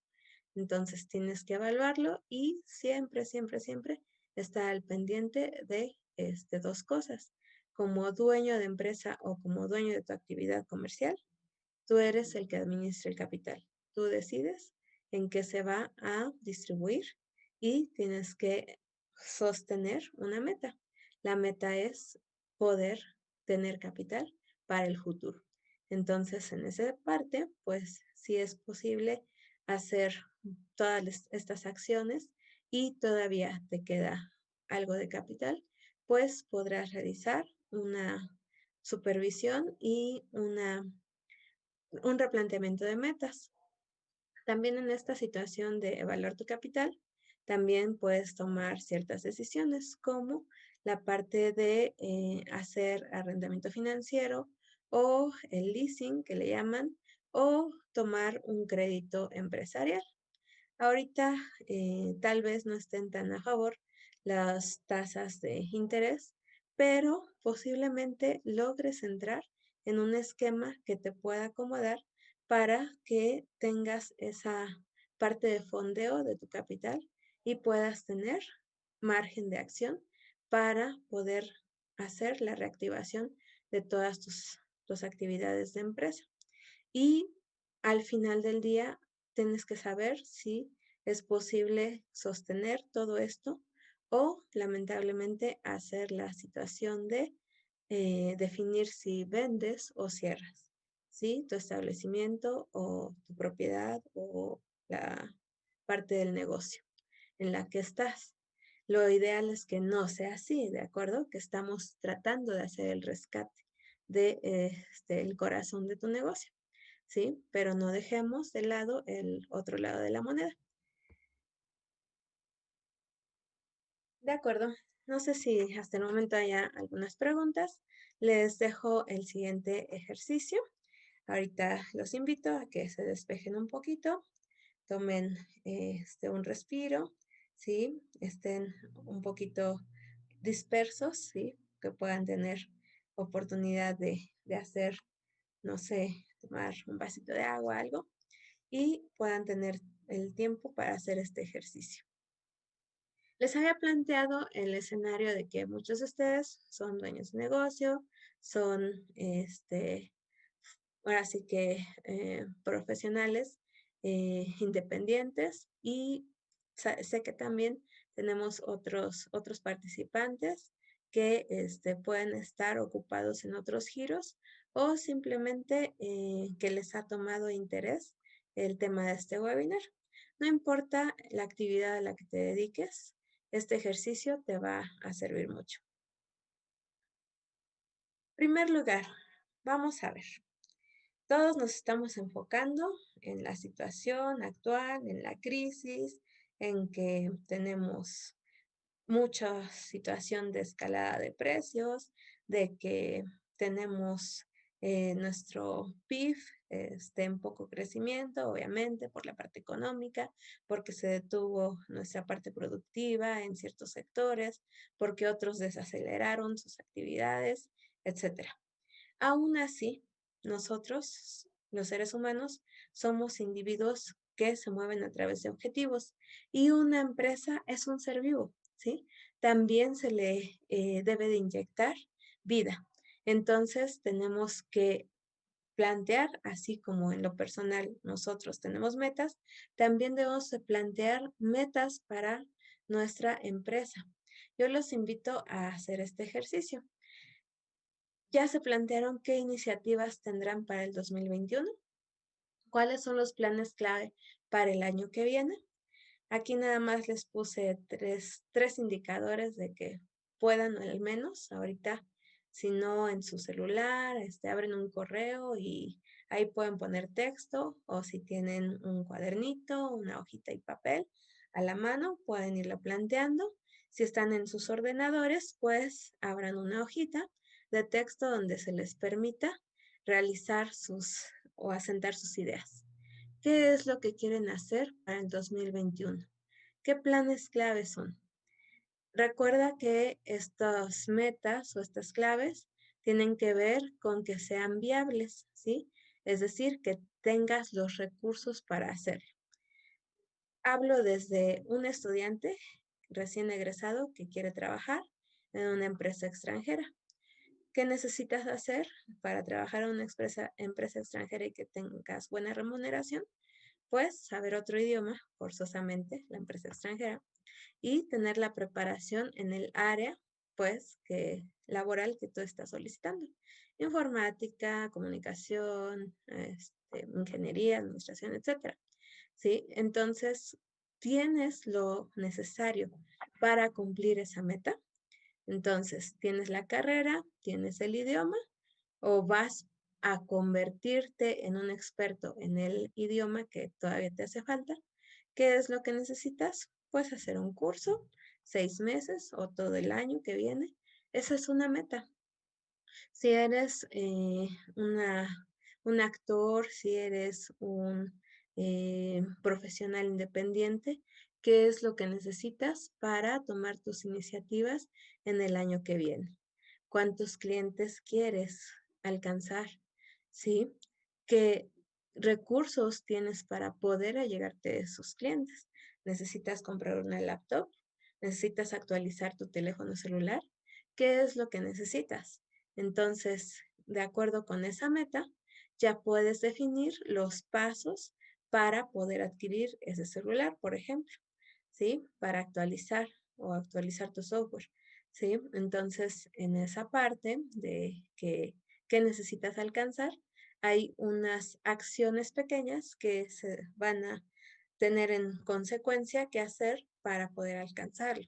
Entonces tienes que evaluarlo y siempre, siempre, siempre estar al pendiente de dos cosas. Como dueño de empresa o como dueño de tu actividad comercial, tú eres el que administra el capital. Tú decides en qué se va a distribuir y tienes que sostener una meta. La meta es poder tener capital para el futuro. Entonces, en esa parte, pues sí es posible hacer todas estas acciones y todavía te queda algo de capital, pues podrás realizar una supervisión y un replanteamiento de metas. También en esta situación de evaluar tu capital, también puedes tomar ciertas decisiones como la parte de hacer arrendamiento financiero o el leasing que le llaman o tomar un crédito empresarial. Ahorita tal vez no estén tan a favor las tasas de interés, pero posiblemente logres entrar en un esquema que te pueda acomodar para que tengas esa parte de fondeo de tu capital y puedas tener margen de acción para poder hacer la reactivación de todas tus actividades de empresa. Y al final del día tienes que saber si es posible sostener todo esto o lamentablemente hacer la situación de definir si vendes o cierras, ¿sí? Tu establecimiento o tu propiedad o la parte del negocio en la que estás. Lo ideal es que no sea así, ¿de acuerdo? Que estamos tratando de hacer el rescate de el corazón de tu negocio. ¿Sí? Pero no dejemos de lado el otro lado de la moneda. De acuerdo. No sé si hasta el momento haya algunas preguntas. Les dejo el siguiente ejercicio. Ahorita los invito a que se despejen un poquito, tomen un respiro, ¿sí? Estén un poquito dispersos, ¿sí? Que puedan tener oportunidad de hacer, no sé, tomar un vasito de agua, algo, y puedan tener el tiempo para hacer este ejercicio. Les había planteado el escenario de que muchos de ustedes son dueños de negocio, son, ahora sí que profesionales independientes y sé que también tenemos otros participantes que pueden estar ocupados en otros giros o simplemente que les ha tomado interés el tema de este webinar. No importa la actividad a la que te dediques, este ejercicio te va a servir mucho. En primer lugar, vamos a ver. Todos nos estamos enfocando en la situación actual, en la crisis, en que tenemos mucha situación de escalada de precios, de que tenemos nuestro PIB en poco crecimiento, obviamente, por la parte económica, porque se detuvo nuestra parte productiva en ciertos sectores, porque otros desaceleraron sus actividades, etcétera. Aún así, nosotros, los seres humanos, somos individuos que se mueven a través de objetivos y una empresa es un ser vivo, ¿sí? También se le debe de inyectar vida. Entonces, tenemos que plantear, así como en lo personal nosotros tenemos metas, también debemos de plantear metas para nuestra empresa. Yo los invito a hacer este ejercicio. ¿Ya se plantearon qué iniciativas tendrán para el 2021? ¿Cuáles son los planes clave para el año que viene? Aquí nada más les puse tres indicadores de que puedan al menos ahorita, si no en su celular, abren un correo y Ahí pueden poner texto o si tienen un cuadernito, una hojita y papel a la mano, pueden irlo planteando. Si están en sus ordenadores, pues abran una hojita de texto donde se les permita realizar o asentar sus ideas. ¿Qué es lo que quieren hacer para el 2021? ¿Qué planes claves son? Recuerda que estas metas o estas claves tienen que ver con que sean viables, ¿sí? Es decir, que tengas los recursos para hacerlo. Hablo desde un estudiante recién egresado que quiere trabajar en una empresa extranjera. ¿Qué necesitas hacer para trabajar en una empresa extranjera y que tengas buena remuneración? Pues saber otro idioma, forzosamente, la empresa extranjera, y tener la preparación en el área, pues, laboral que tú estás solicitando. Informática, comunicación, ingeniería, administración, etcétera. ¿Sí? Entonces, tienes lo necesario para cumplir esa meta. Entonces, tienes la carrera, tienes el idioma, o vas a convertirte en un experto en el idioma que todavía te hace falta. ¿Qué es lo que necesitas? Pues hacer un curso, 6 meses o todo el año que viene. Esa es una meta. Si eres un actor, si eres un profesional independiente, ¿qué es lo que necesitas para tomar tus iniciativas en el año que viene? ¿Cuántos clientes quieres alcanzar? ¿Sí? ¿Qué recursos tienes para poder allegarte a esos clientes? ¿Necesitas comprar una laptop? ¿Necesitas actualizar tu teléfono celular? ¿Qué es lo que necesitas? Entonces, de acuerdo con esa meta, ya puedes definir los pasos para poder adquirir ese celular, por ejemplo, ¿sí? Para actualizar o actualizar tu software, ¿sí? Entonces, en esa parte de que necesitas alcanzar, hay unas acciones pequeñas que se van a tener en consecuencia que hacer para poder alcanzarlo.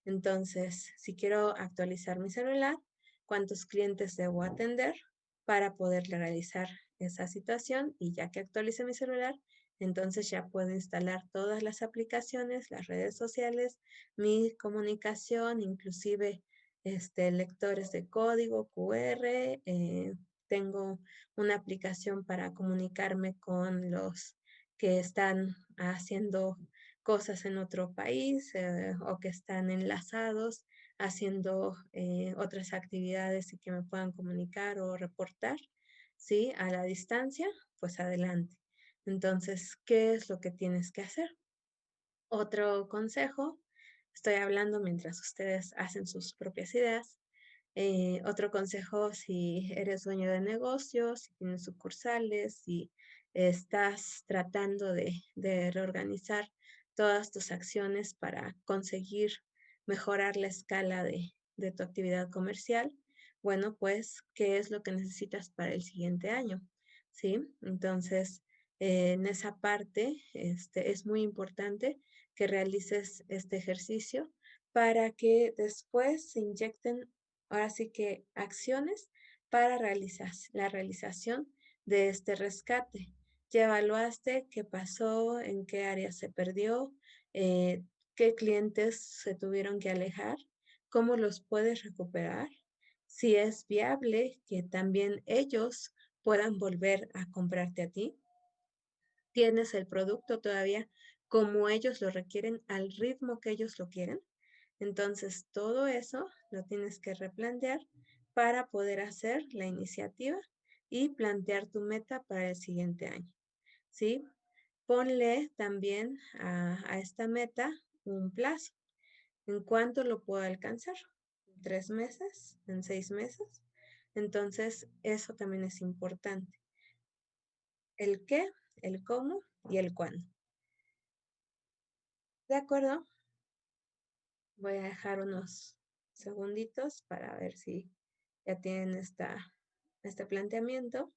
Entonces, si quiero actualizar mi celular, ¿cuántos clientes debo atender para poder realizar esa situación? Y ya que actualice mi celular, entonces ya puedo instalar todas las aplicaciones, las redes sociales, mi comunicación, inclusive lectores de código QR. Tengo una aplicación para comunicarme con los que están haciendo cosas en otro país o que están enlazados haciendo otras actividades y que me puedan comunicar o reportar, ¿sí? A la distancia, pues adelante. Entonces, ¿qué es lo que tienes que hacer? Otro consejo, estoy hablando mientras ustedes hacen sus propias ideas. Otro consejo, si eres dueño de negocios, si tienes sucursales, si estás tratando de reorganizar todas tus acciones para conseguir mejorar la escala de tu actividad comercial, bueno, pues, ¿qué es lo que necesitas para el siguiente año? ¿Sí? Entonces, en esa parte, es muy importante que realices este ejercicio para que después se inyecten ahora sí que acciones para la realización de este rescate. Ya evaluaste qué pasó, en qué área se perdió, qué clientes se tuvieron que alejar, cómo los puedes recuperar, si es viable que también ellos puedan volver a comprarte a ti. Tienes el producto todavía como ellos lo requieren, al ritmo que ellos lo quieren. Entonces, todo eso lo tienes que replantear para poder hacer la iniciativa y plantear tu meta para el siguiente año, ¿sí? Ponle también a esta meta un plazo. ¿En cuánto lo puedo alcanzar? ¿En 3 meses? ¿En 6 meses? Entonces, eso también es importante. El qué, el cómo y el cuándo. ¿De acuerdo? Voy a dejar unos segunditos para ver si ya tienen este planteamiento.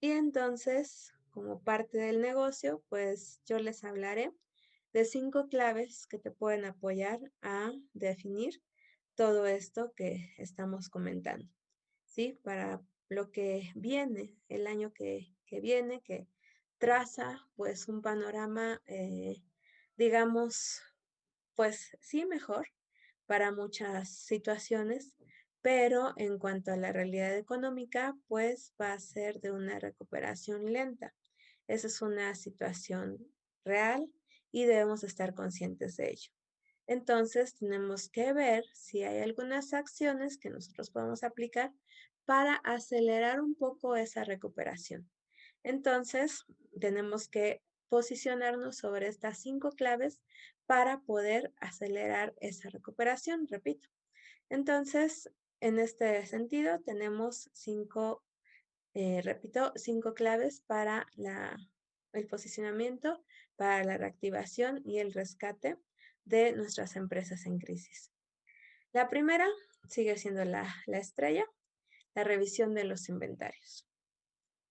Y entonces, como parte del negocio, pues yo les hablaré de 5 claves que te pueden apoyar a definir todo esto que estamos comentando, ¿sí? Para lo que viene, el año que viene, que traza pues un panorama, digamos, pues sí mejor para muchas situaciones, pero en cuanto a la realidad económica, pues va a ser de una recuperación lenta. Esa es una situación real y debemos estar conscientes de ello. Entonces, tenemos que ver si hay algunas acciones que nosotros podemos aplicar para acelerar un poco esa recuperación. Entonces, tenemos que posicionarnos sobre estas 5 claves para poder acelerar esa recuperación, repito. Entonces, en este sentido, tenemos 5, repito, 5 claves para el posicionamiento, para la reactivación y el rescate de nuestras empresas en crisis. La primera sigue siendo la estrella, la revisión de los inventarios.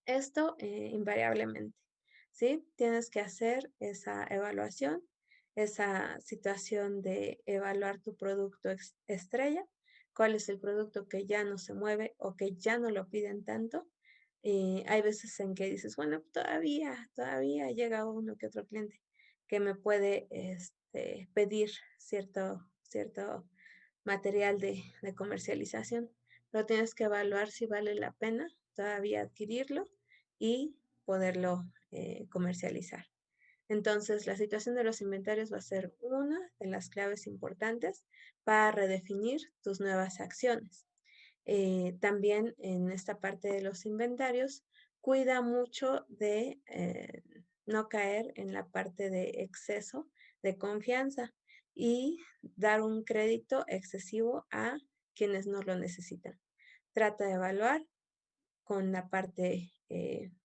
Esto invariablemente, ¿sí? Tienes que hacer esa evaluación, esa situación de evaluar tu producto estrella, cuál es el producto que ya no se mueve o que ya no lo piden tanto. Hay veces en que dices, bueno, todavía llega uno que otro cliente que me puede pedir cierto material de comercialización, pero tienes que evaluar si vale la pena todavía adquirirlo y poderlo comercializar. Entonces, la situación de los inventarios va a ser una de las claves importantes para redefinir tus nuevas acciones. También en esta parte de los inventarios, cuida mucho de no caer en la parte de exceso de confianza y dar un crédito excesivo a quienes no lo necesitan. Trata de evaluar con la parte,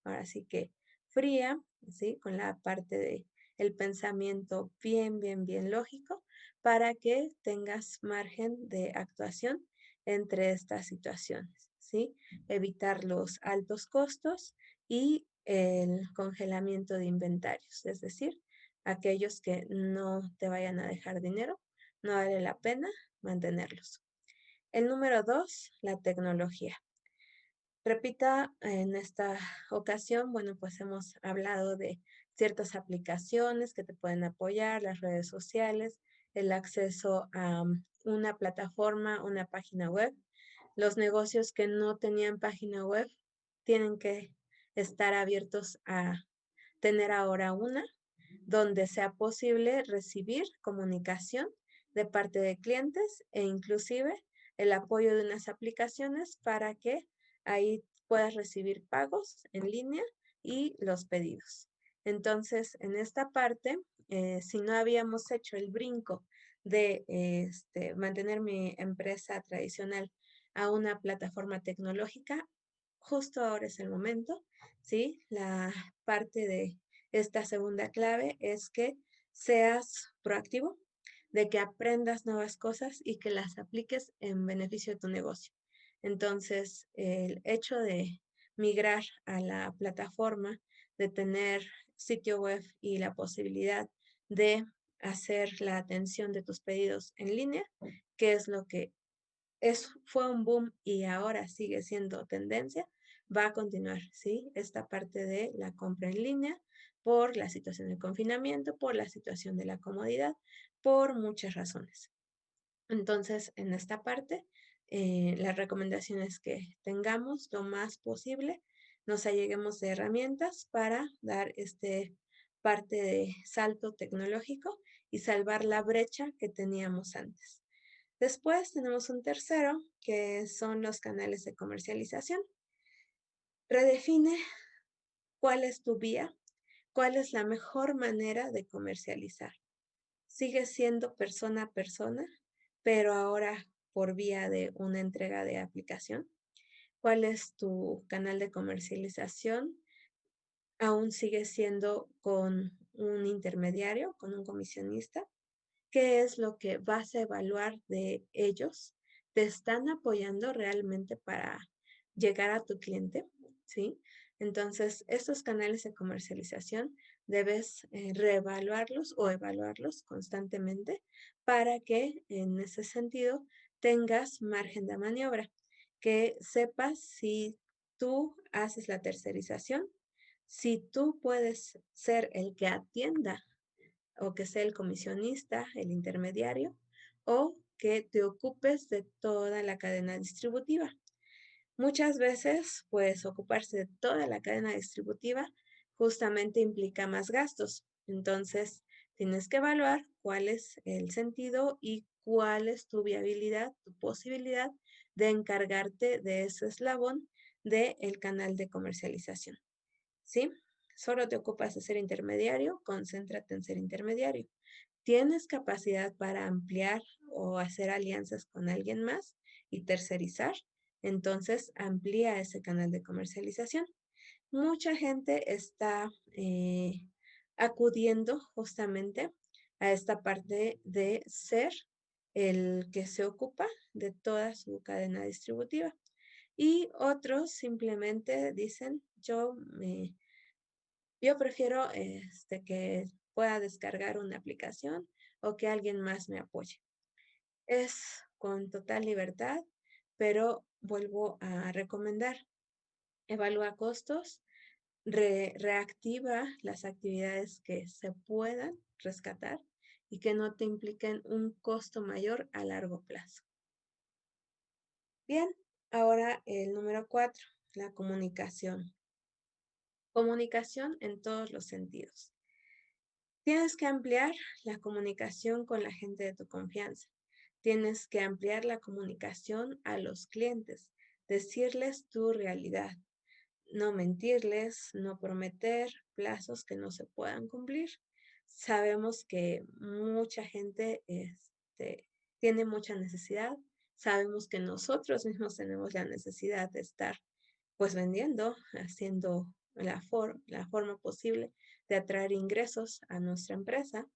ahora sí que fría, ¿sí? Con la parte de el pensamiento bien lógico para que tengas margen de actuación entre estas situaciones, ¿sí? Evitar los altos costos y el congelamiento de inventarios, es decir, aquellos que no te vayan a dejar dinero, no vale la pena mantenerlos. El número 2, la tecnología. Repita, en esta ocasión, bueno, pues hemos hablado de ciertas aplicaciones que te pueden apoyar, las redes sociales, el acceso a una plataforma, una página web. Los negocios que no tenían página web tienen que estar abiertos a tener ahora una, donde sea posible recibir comunicación de parte de clientes e inclusive el apoyo de unas aplicaciones para que ahí puedas recibir pagos en línea y los pedidos. Entonces, en esta parte, si no habíamos hecho el brinco de mantener mi empresa tradicional a una plataforma tecnológica, justo ahora es el momento, ¿sí? La parte de esta segunda clave es que seas proactivo, de que aprendas nuevas cosas y que las apliques en beneficio de tu negocio. Entonces, el hecho de migrar a la plataforma, de tener sitio web y la posibilidad de hacer la atención de tus pedidos en línea, que es lo que fue un boom y ahora sigue siendo tendencia, va a continuar, ¿sí? Esta parte de la compra en línea por la situación del confinamiento, por la situación de la comodidad, por muchas razones. Entonces, en esta parte, las recomendaciones que tengamos lo más posible, nos alleguemos de herramientas para dar parte de salto tecnológico y salvar la brecha que teníamos antes. Después tenemos un tercero, que son los canales de comercialización. Redefine cuál es tu vía, cuál es la mejor manera de comercializar. Sigue siendo persona a persona, pero ahora por vía de una entrega de aplicación. ¿Cuál es tu canal de comercialización? Aún sigue siendo con un intermediario, con un comisionista. ¿Qué es lo que vas a evaluar de ellos? ¿Te están apoyando realmente para llegar a tu cliente? ¿Sí? Entonces, estos canales de comercialización debes reevaluarlos o evaluarlos constantemente para que en ese sentido tengas margen de maniobra, que sepas si tú haces la tercerización, si tú puedes ser el que atienda o que sea el comisionista, el intermediario, o que te ocupes de toda la cadena distributiva. Muchas veces, pues ocuparse de toda la cadena distributiva justamente implica más gastos. Entonces, tienes que evaluar cuál es el sentido y cuál es tu viabilidad, tu posibilidad de encargarte de ese eslabón del canal de comercialización. ¿Sí? Solo te ocupas de ser intermediario, concéntrate en ser intermediario. ¿Tienes capacidad para ampliar o hacer alianzas con alguien más y tercerizar? Entonces, amplía ese canal de comercialización. Mucha gente está acudiendo justamente a esta parte de ser el que se ocupa de toda su cadena distributiva. Y otros simplemente dicen, yo prefiero que pueda descargar una aplicación o que alguien más me apoye. Es con total libertad, pero vuelvo a recomendar, evalúa costos, reactiva las actividades que se puedan rescatar y que no te impliquen un costo mayor a largo plazo. Bien, ahora el número 4, la comunicación. Comunicación en todos los sentidos. Tienes que ampliar la comunicación con la gente de tu confianza. Tienes que ampliar la comunicación a los clientes, decirles tu realidad, no mentirles, no prometer plazos que no se puedan cumplir. Sabemos que mucha gente tiene mucha necesidad. Sabemos que nosotros mismos tenemos la necesidad de estar pues vendiendo, haciendo la forma posible de atraer ingresos a nuestra empresa,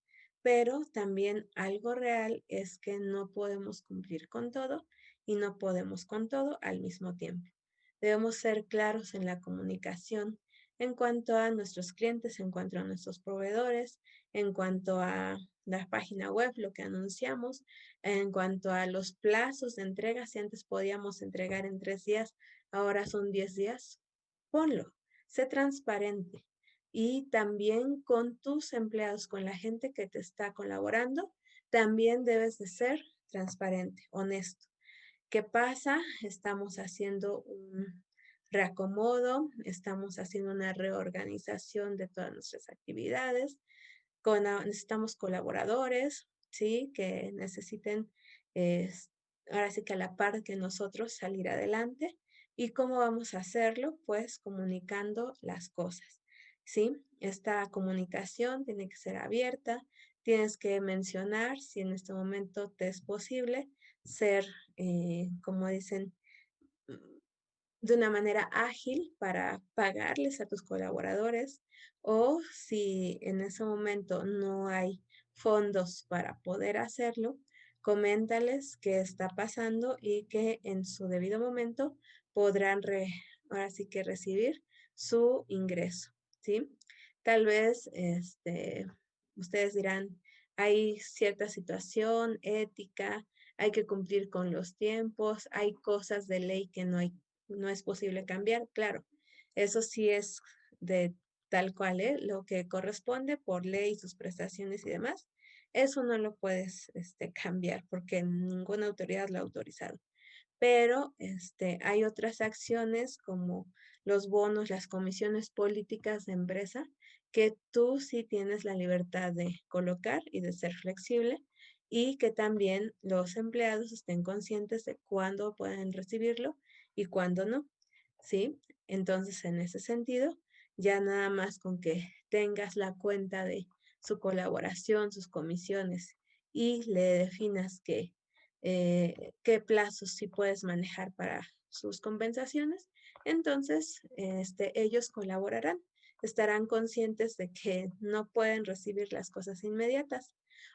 pero también algo real es que no podemos cumplir con todo y no podemos con todo al mismo tiempo. Debemos ser claros en la comunicación en cuanto a nuestros clientes, en cuanto a nuestros proveedores, en cuanto a la página web, lo que anunciamos, en cuanto a los plazos de entrega. Si antes podíamos entregar en 3 días, ahora son 10 días. Ponlo, sé transparente. Y también con tus empleados, con la gente que te está colaborando, también debes de ser transparente, honesto. ¿Qué pasa? Estamos haciendo un reacomodo, estamos haciendo una reorganización de todas nuestras actividades, necesitamos colaboradores, ¿sí? Que necesiten, eh, ahora sí que a la par que nosotros salir adelante. ¿Y cómo vamos a hacerlo? Pues comunicando las cosas, ¿sí? Esta comunicación tiene que ser abierta, tienes que mencionar si en este momento te es posible ser, como dicen, de una manera ágil para pagarles a tus colaboradores, o si en ese momento no hay fondos para poder hacerlo, coméntales qué está pasando y que en su debido momento podrán ahora sí que recibir su ingreso, ¿sí? Tal vez ustedes dirán, hay cierta situación ética, hay que cumplir con los tiempos, hay cosas de ley que no es posible cambiar, claro, eso sí es de tal cual, ¿eh? Lo que corresponde por ley, sus prestaciones y demás, eso no lo puedes cambiar porque ninguna autoridad lo ha autorizado. Pero hay otras acciones como los bonos, las comisiones políticas de empresa, que tú sí tienes la libertad de colocar y de ser flexible y que también los empleados estén conscientes de cuándo pueden recibirlo y cuándo no, ¿sí? Entonces, en ese sentido, ya nada más con que tengas la cuenta de su colaboración, sus comisiones y le definas qué plazos sí puedes manejar para sus compensaciones, entonces ellos colaborarán, estarán conscientes de que no pueden recibir las cosas inmediatas.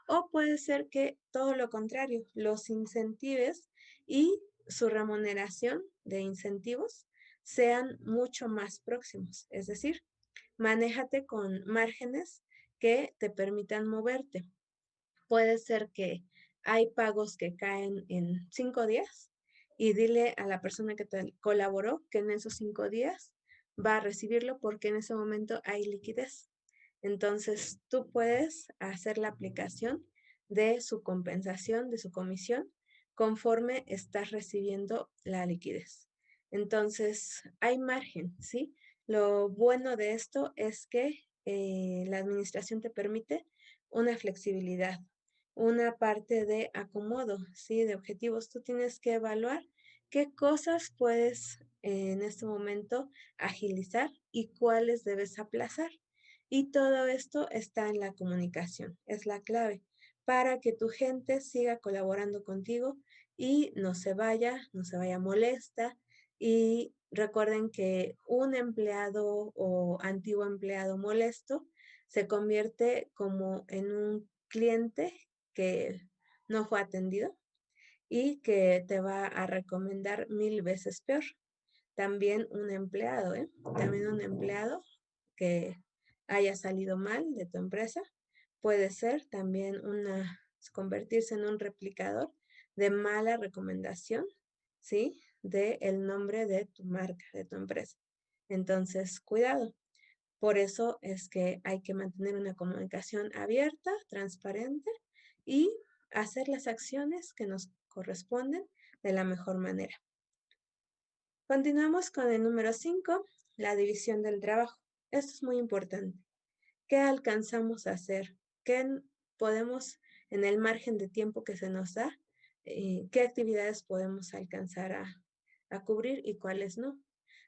O puede ser que todo lo contrario, los incentives y su remuneración de incentivos sean mucho más próximos. Es decir, manéjate con márgenes que te permitan moverte. Puede ser que hay pagos que caen en 5 días y dile a la persona que te colaboró que en esos 5 días va a recibirlo porque en ese momento hay liquidez. Entonces, tú puedes hacer la aplicación de su compensación, de su comisión, conforme estás recibiendo la liquidez. Entonces, hay margen, ¿sí? Lo bueno de esto es que la administración te permite una flexibilidad, una parte de acomodo, ¿sí? De objetivos. Tú tienes que evaluar qué cosas puedes en este momento agilizar y cuáles debes aplazar. Y todo esto está en la comunicación, es la clave para que tu gente siga colaborando contigo y no se vaya molesta. Y recuerden que un empleado o antiguo empleado molesto se convierte como en un cliente que no fue atendido y que te va a recomendar 1000 veces peor. También un empleado, ¿eh? También un empleado que haya salido mal de tu empresa puede ser también convertirse en un replicador de mala recomendación, ¿sí? De el nombre de tu marca, de tu empresa. Entonces, cuidado. Por eso es que hay que mantener una comunicación abierta, transparente y hacer las acciones que nos corresponden de la mejor manera. Continuamos con el número 5, la división del trabajo. Esto es muy importante. ¿Qué alcanzamos a hacer? ¿Qué podemos, en el margen de tiempo que se nos da, qué actividades podemos alcanzar a cubrir y cuáles no?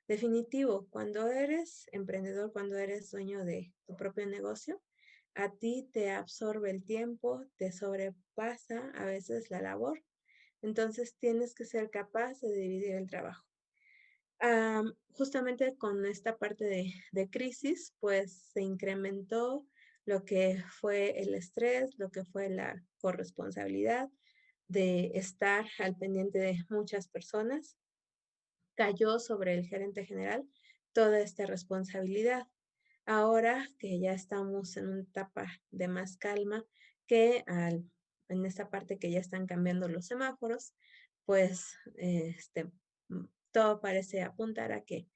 Definitivo, cuando eres emprendedor, cuando eres dueño de tu propio negocio, a ti te absorbe el tiempo, te sobrepasa a veces la labor, entonces tienes que ser capaz de dividir el trabajo. Justamente con esta parte de crisis, pues se incrementó lo que fue el estrés, lo que fue la corresponsabilidad de estar al pendiente de muchas personas. Cayó sobre el gerente general toda esta responsabilidad. Ahora que ya estamos en una etapa de más calma, en esta parte que ya están cambiando los semáforos, pues todo parece apuntar a que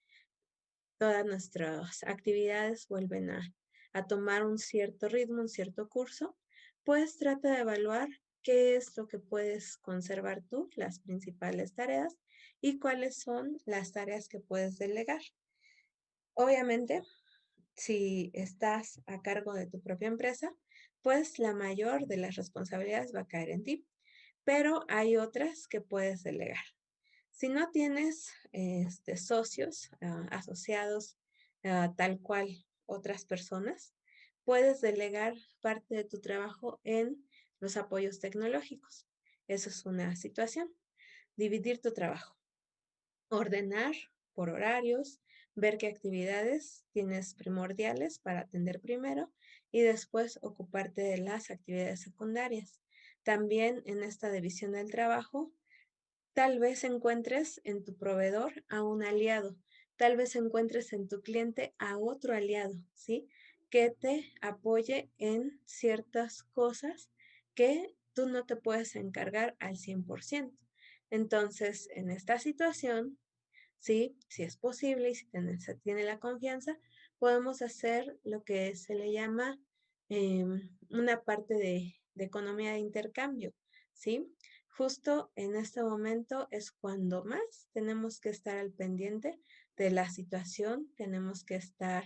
todas nuestras actividades vuelven a tomar un cierto ritmo, un cierto curso, pues trata de evaluar qué es lo que puedes conservar tú, las principales tareas, y cuáles son las tareas que puedes delegar. Obviamente, si estás a cargo de tu propia empresa, pues la mayor de las responsabilidades va a caer en ti, pero hay otras que puedes delegar. Si no tienes socios, asociados, tal cual otras personas, puedes delegar parte de tu trabajo en los apoyos tecnológicos. Eso es una situación. Dividir tu trabajo, ordenar por horarios, ver qué actividades tienes primordiales para atender primero y después ocuparte de las actividades secundarias. También en esta división del trabajo, tal vez encuentres en tu proveedor a un aliado, tal vez encuentres en tu cliente a otro aliado, ¿sí? Que te apoye en ciertas cosas que tú no te puedes encargar al 100%. Entonces, en esta situación, ¿sí? Si es posible y si se tiene la confianza, podemos hacer lo que se le llama una parte de economía de intercambio, ¿sí? Justo en este momento es cuando más tenemos que estar al pendiente de la situación, tenemos que estar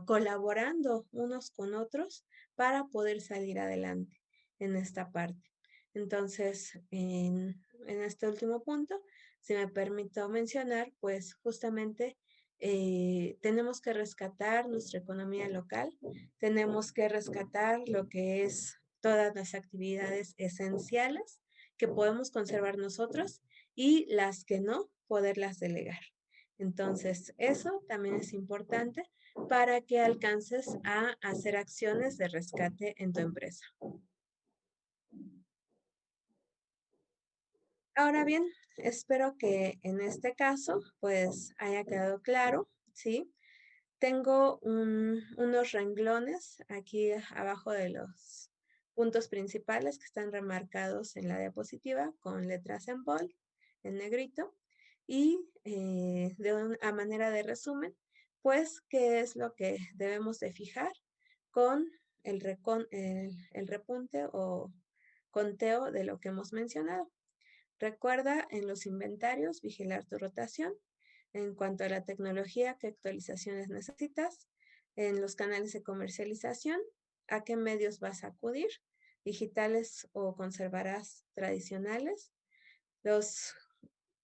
colaborando unos con otros para poder salir adelante en esta parte. Entonces, en este último punto, si me permito mencionar, pues justamente tenemos que rescatar nuestra economía local, tenemos que rescatar lo que es todas las actividades esenciales que podemos conservar nosotros y las que no, poderlas delegar. Entonces, eso también es importante para que alcances a hacer acciones de rescate en tu empresa. Ahora bien, espero que en este caso pues haya quedado claro, ¿sí? Tengo unos renglones aquí abajo puntos principales que están remarcados en la diapositiva con letras en bold, en negrito, y a manera de resumen, pues, qué es lo que debemos de fijar con el repunte o conteo de lo que hemos mencionado. Recuerda en los inventarios vigilar tu rotación. En cuanto a la tecnología, qué actualizaciones necesitas. En los canales de comercialización, a qué medios vas a acudir, digitales o conservarás tradicionales. Las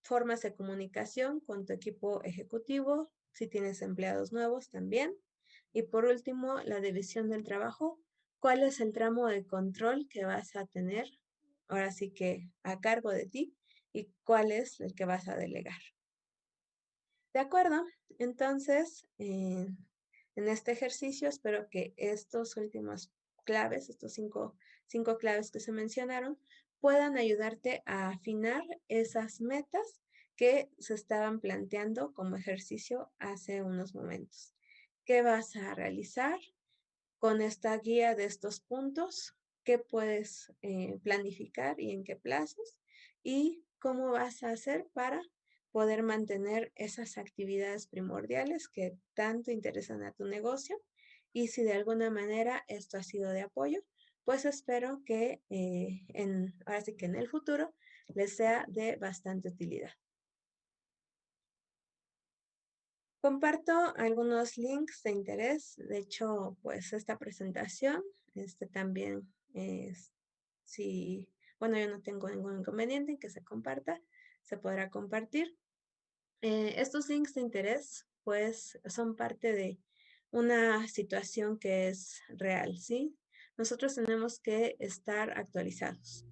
formas de comunicación con tu equipo ejecutivo, si tienes empleados nuevos también. Y por último, la división del trabajo. ¿Cuál es el tramo de control que vas a tener ahora sí que a cargo de ti y cuál es el que vas a delegar? ¿De acuerdo? Entonces, en este ejercicio espero que estos últimos claves, estos cinco claves que se mencionaron, puedan ayudarte a afinar esas metas que se estaban planteando como ejercicio hace unos momentos. ¿Qué vas a realizar con esta guía de estos puntos? ¿Qué puedes planificar y en qué plazos? ¿Y cómo vas a hacer para poder mantener esas actividades primordiales que tanto interesan a tu negocio? Y si de alguna manera esto ha sido de apoyo, pues espero que ahora sí que en el futuro les sea de bastante utilidad. Comparto algunos links de interés. De hecho, pues esta presentación, también es, si, bueno, yo no tengo ningún inconveniente en que se comparta, se podrá compartir. Estos links de interés, pues, son parte de una situación que es real, ¿sí? Nosotros tenemos que estar actualizados.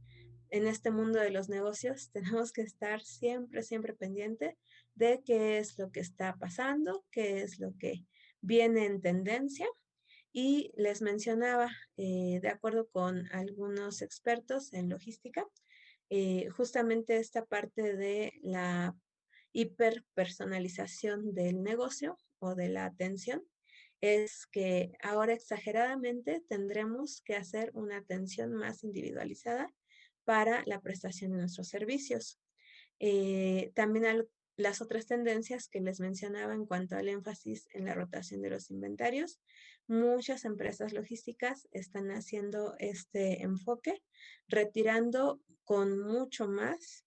En este mundo de los negocios tenemos que estar siempre, siempre pendiente de qué es lo que está pasando, qué es lo que viene en tendencia. Y les mencionaba, de acuerdo con algunos expertos en logística, justamente esta parte de la hiperpersonalización del negocio o de la atención es que ahora exageradamente tendremos que hacer una atención más individualizada para la prestación de nuestros servicios. También las otras tendencias que les mencionaba en cuanto al énfasis en la rotación de los inventarios, muchas empresas logísticas están haciendo este enfoque, retirando con mucho más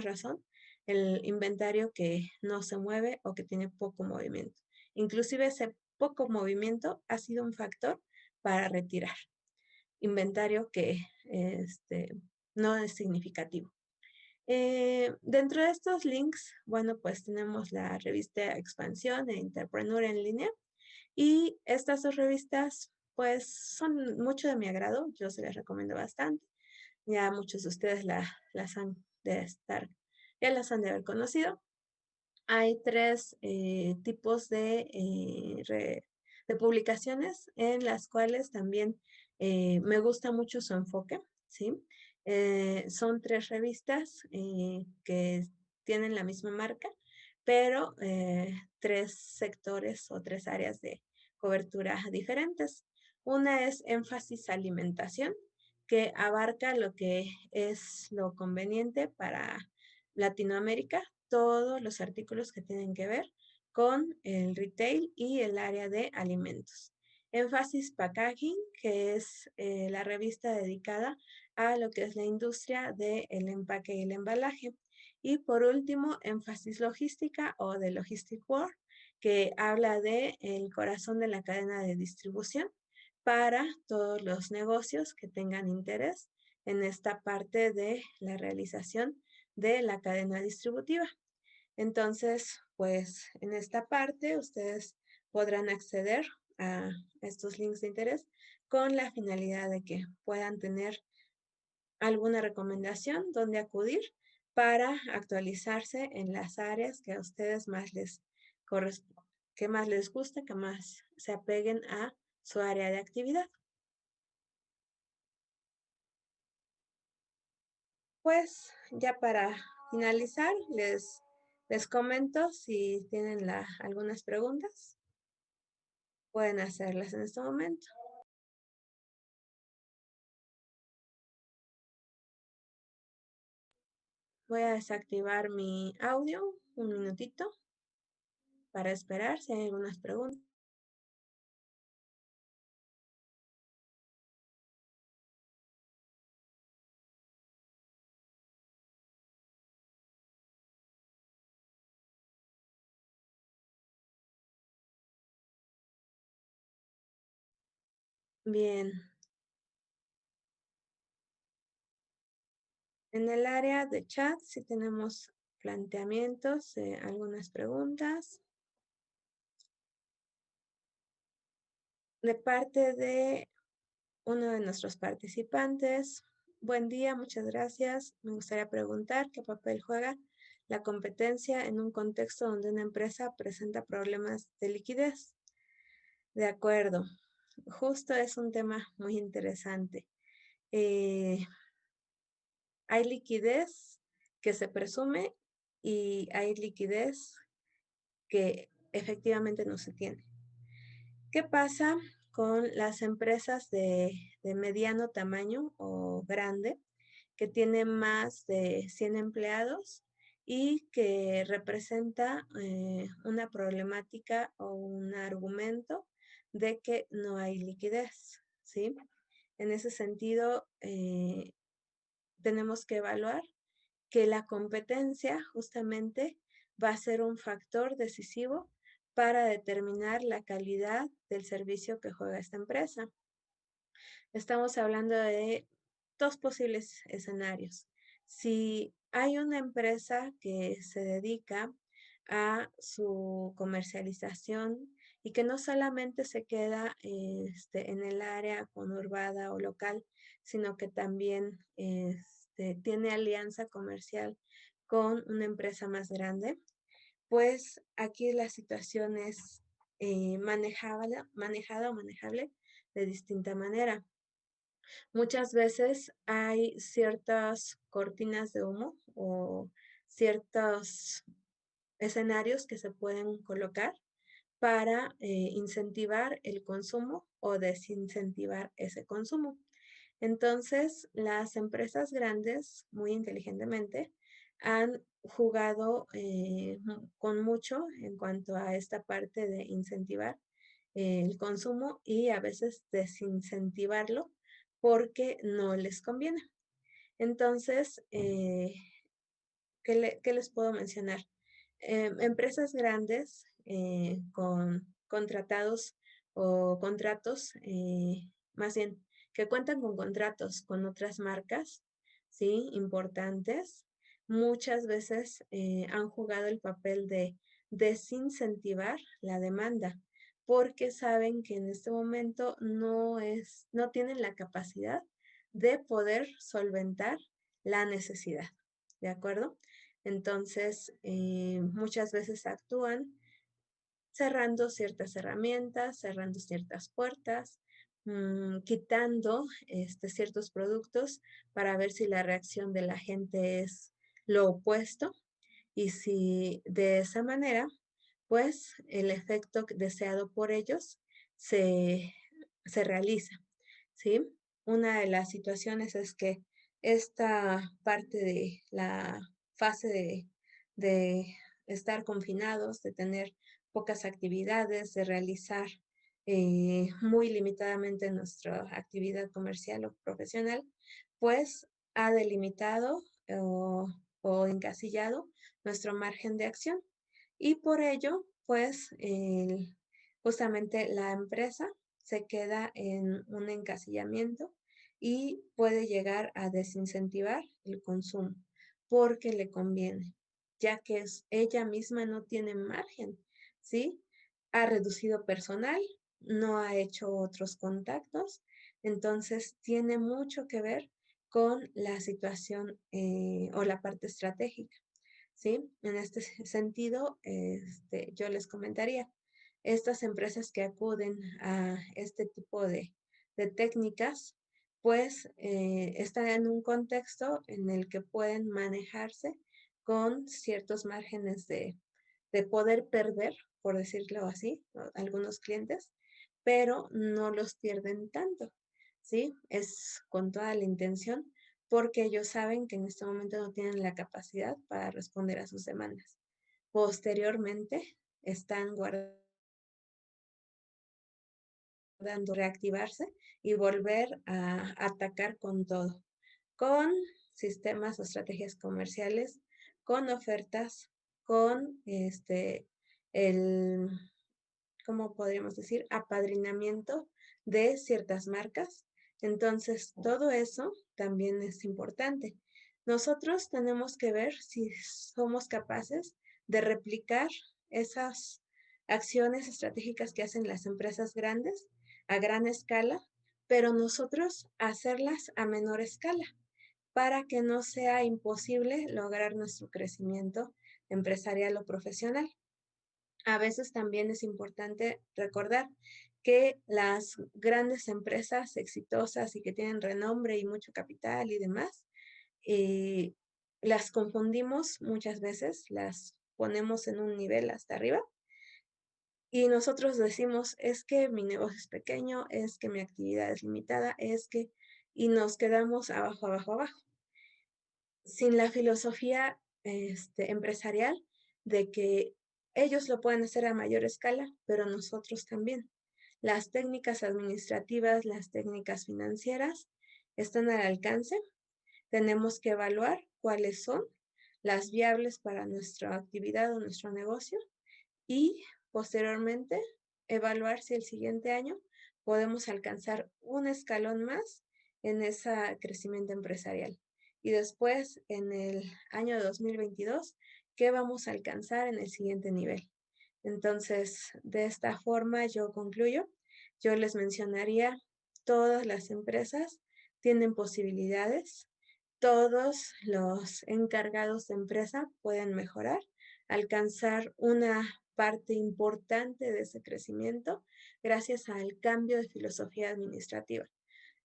razón, el inventario que no se mueve o que tiene poco movimiento. Inclusive ese poco movimiento ha sido un factor para retirar inventario que no es significativo. Dentro de estos links, bueno, pues tenemos la revista Expansión e Interpreneur en línea y estas dos revistas pues son mucho de mi agrado, yo se las recomiendo bastante. Ya muchos de ustedes ya las han de haber conocido. Hay tres tipos de publicaciones en las cuales también me gusta mucho su enfoque, ¿sí? Son tres revistas que tienen la misma marca, pero tres sectores o tres áreas de cobertura diferentes. Una es énfasis alimentación, que abarca lo que es lo conveniente para Latinoamérica, todos los artículos que tienen que ver con el retail y el área de alimentos. Énfasis Packaging, que es la revista dedicada a lo que es la industria del empaque y el embalaje. Y por último, Énfasis Logística o de Logistic World, que habla de el corazón de la cadena de distribución para todos los negocios que tengan interés en esta parte de la realización de la cadena distributiva. Entonces, pues en esta parte ustedes podrán acceder a estos links de interés con la finalidad de que puedan tener alguna recomendación donde acudir para actualizarse en las áreas que a ustedes más les corresponde, que más les guste, que más se apeguen a su área de actividad. Pues ya para finalizar, les comento si tienen algunas preguntas, pueden hacerlas en este momento. Voy a desactivar mi audio un minutito para esperar si hay algunas preguntas. Bien, en el área de chat sí tenemos planteamientos, algunas preguntas. De parte de uno de nuestros participantes. Buen día, muchas gracias. Me gustaría preguntar qué papel juega la competencia en un contexto donde una empresa presenta problemas de liquidez. De acuerdo, justo es un tema muy interesante. Eh, hay liquidez que se presume y hay liquidez que efectivamente no se tiene. ¿Qué pasa con las empresas de mediano tamaño o grande que tienen más de 100 empleados y que representa una problemática o un argumento de que no hay liquidez, ¿sí? En ese sentido, tenemos que evaluar que la competencia justamente va a ser un factor decisivo para determinar la calidad del servicio que juega esta empresa. Estamos hablando de dos posibles escenarios. Si hay una empresa que se dedica a su comercialización y que no solamente se queda en el área conurbada o local, sino que también tiene alianza comercial con una empresa más grande, pues aquí la situación es manejada o manejable de distinta manera. Muchas veces hay ciertas cortinas de humo o ciertos escenarios que se pueden colocar para incentivar el consumo o desincentivar ese consumo. Entonces, las empresas grandes, muy inteligentemente, han jugado con mucho en cuanto a esta parte de incentivar el consumo y a veces desincentivarlo porque no les conviene. Entonces, ¿qué les puedo mencionar? Empresas grandes con contratados o contratos, más bien, que cuentan con contratos con otras marcas, ¿sí? Importantes, muchas veces han jugado el papel de desincentivar la demanda, porque saben que en este momento no tienen la capacidad de poder solventar la necesidad, ¿de acuerdo? Entonces, muchas veces actúan cerrando ciertas herramientas, cerrando ciertas puertas, quitando ciertos productos para ver si la reacción de la gente es lo opuesto y si de esa manera, pues el efecto deseado por ellos se, se realiza, ¿sí? Una de las situaciones es que esta parte de la fase de estar confinados, de tener pocas actividades, de realizar muy limitadamente nuestra actividad comercial o profesional, pues ha delimitado o encasillado nuestro margen de acción. Y por ello, pues justamente la empresa se queda en un encasillamiento y puede llegar a desincentivar el consumo porque le conviene, ya que ella misma no tiene margen, ¿sí? Ha reducido personal, no ha hecho otros contactos, entonces tiene mucho que ver con la situación o la parte estratégica, ¿sí? En este sentido, yo les comentaría, estas empresas que acuden a este tipo de técnicas, pues están en un contexto en el que pueden manejarse con ciertos márgenes de poder perder, por decirlo así, algunos clientes, pero no los pierden tanto, ¿sí? Es con toda la intención porque ellos saben que en este momento no tienen la capacidad para responder a sus demandas. Posteriormente, están guardando, reactivarse y volver a atacar con todo, con sistemas o estrategias comerciales, con ofertas, con el, ¿cómo podríamos decir? Apadrinamiento de ciertas marcas. Entonces, todo eso también es importante. Nosotros tenemos que ver si somos capaces de replicar esas acciones estratégicas que hacen las empresas grandes a gran escala, pero nosotros hacerlas a menor escala para que no sea imposible lograr nuestro crecimiento empresarial o profesional. A veces también es importante recordar que las grandes empresas exitosas y que tienen renombre y mucho capital y demás, eh, las confundimos muchas veces, las ponemos en un nivel hasta arriba y nosotros decimos, es que mi negocio es pequeño, es que mi actividad es limitada, es que, y nos quedamos abajo, abajo, abajo, sin la filosofía empresarial de que ellos lo pueden hacer a mayor escala, pero nosotros también. Las técnicas administrativas, las técnicas financieras están al alcance. Tenemos que evaluar cuáles son las viables para nuestra actividad o nuestro negocio y posteriormente evaluar si el siguiente año podemos alcanzar un escalón más en ese crecimiento empresarial. Y después, en el año 2022, ¿qué vamos a alcanzar en el siguiente nivel? Entonces, de esta forma yo concluyo. Yo les mencionaría, todas las empresas tienen posibilidades, todos los encargados de empresa pueden mejorar, alcanzar una parte importante de ese crecimiento gracias al cambio de filosofía administrativa.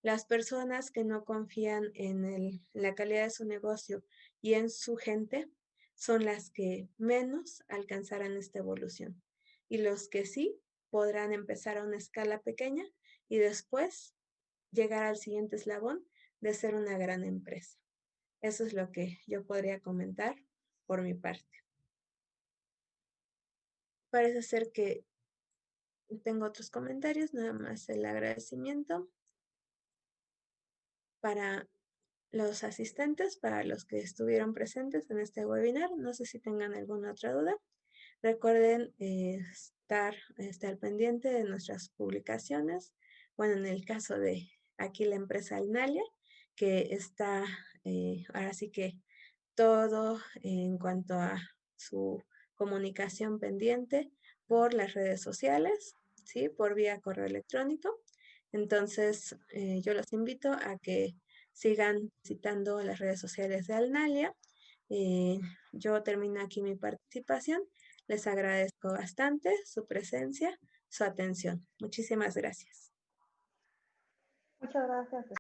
Las personas que no confían en la calidad de su negocio y en su gente son las que menos alcanzarán esta evolución. Y los que sí podrán empezar a una escala pequeña y después llegar al siguiente eslabón de ser una gran empresa. Eso es lo que yo podría comentar por mi parte. Parece ser que tengo otros comentarios, nada más el agradecimiento para los asistentes, para los que estuvieron presentes en este webinar. No sé si tengan alguna otra duda. Recuerden estar pendiente de nuestras publicaciones. Bueno, en el caso de aquí la empresa Alnalia, que está ahora sí que todo en cuanto a su comunicación pendiente por las redes sociales, ¿sí? Por vía correo electrónico. Entonces, yo los invito a que sigan visitando las redes sociales de Alnalia. Yo termino aquí mi participación. Les agradezco bastante su presencia, su atención. Muchísimas gracias. Muchas gracias.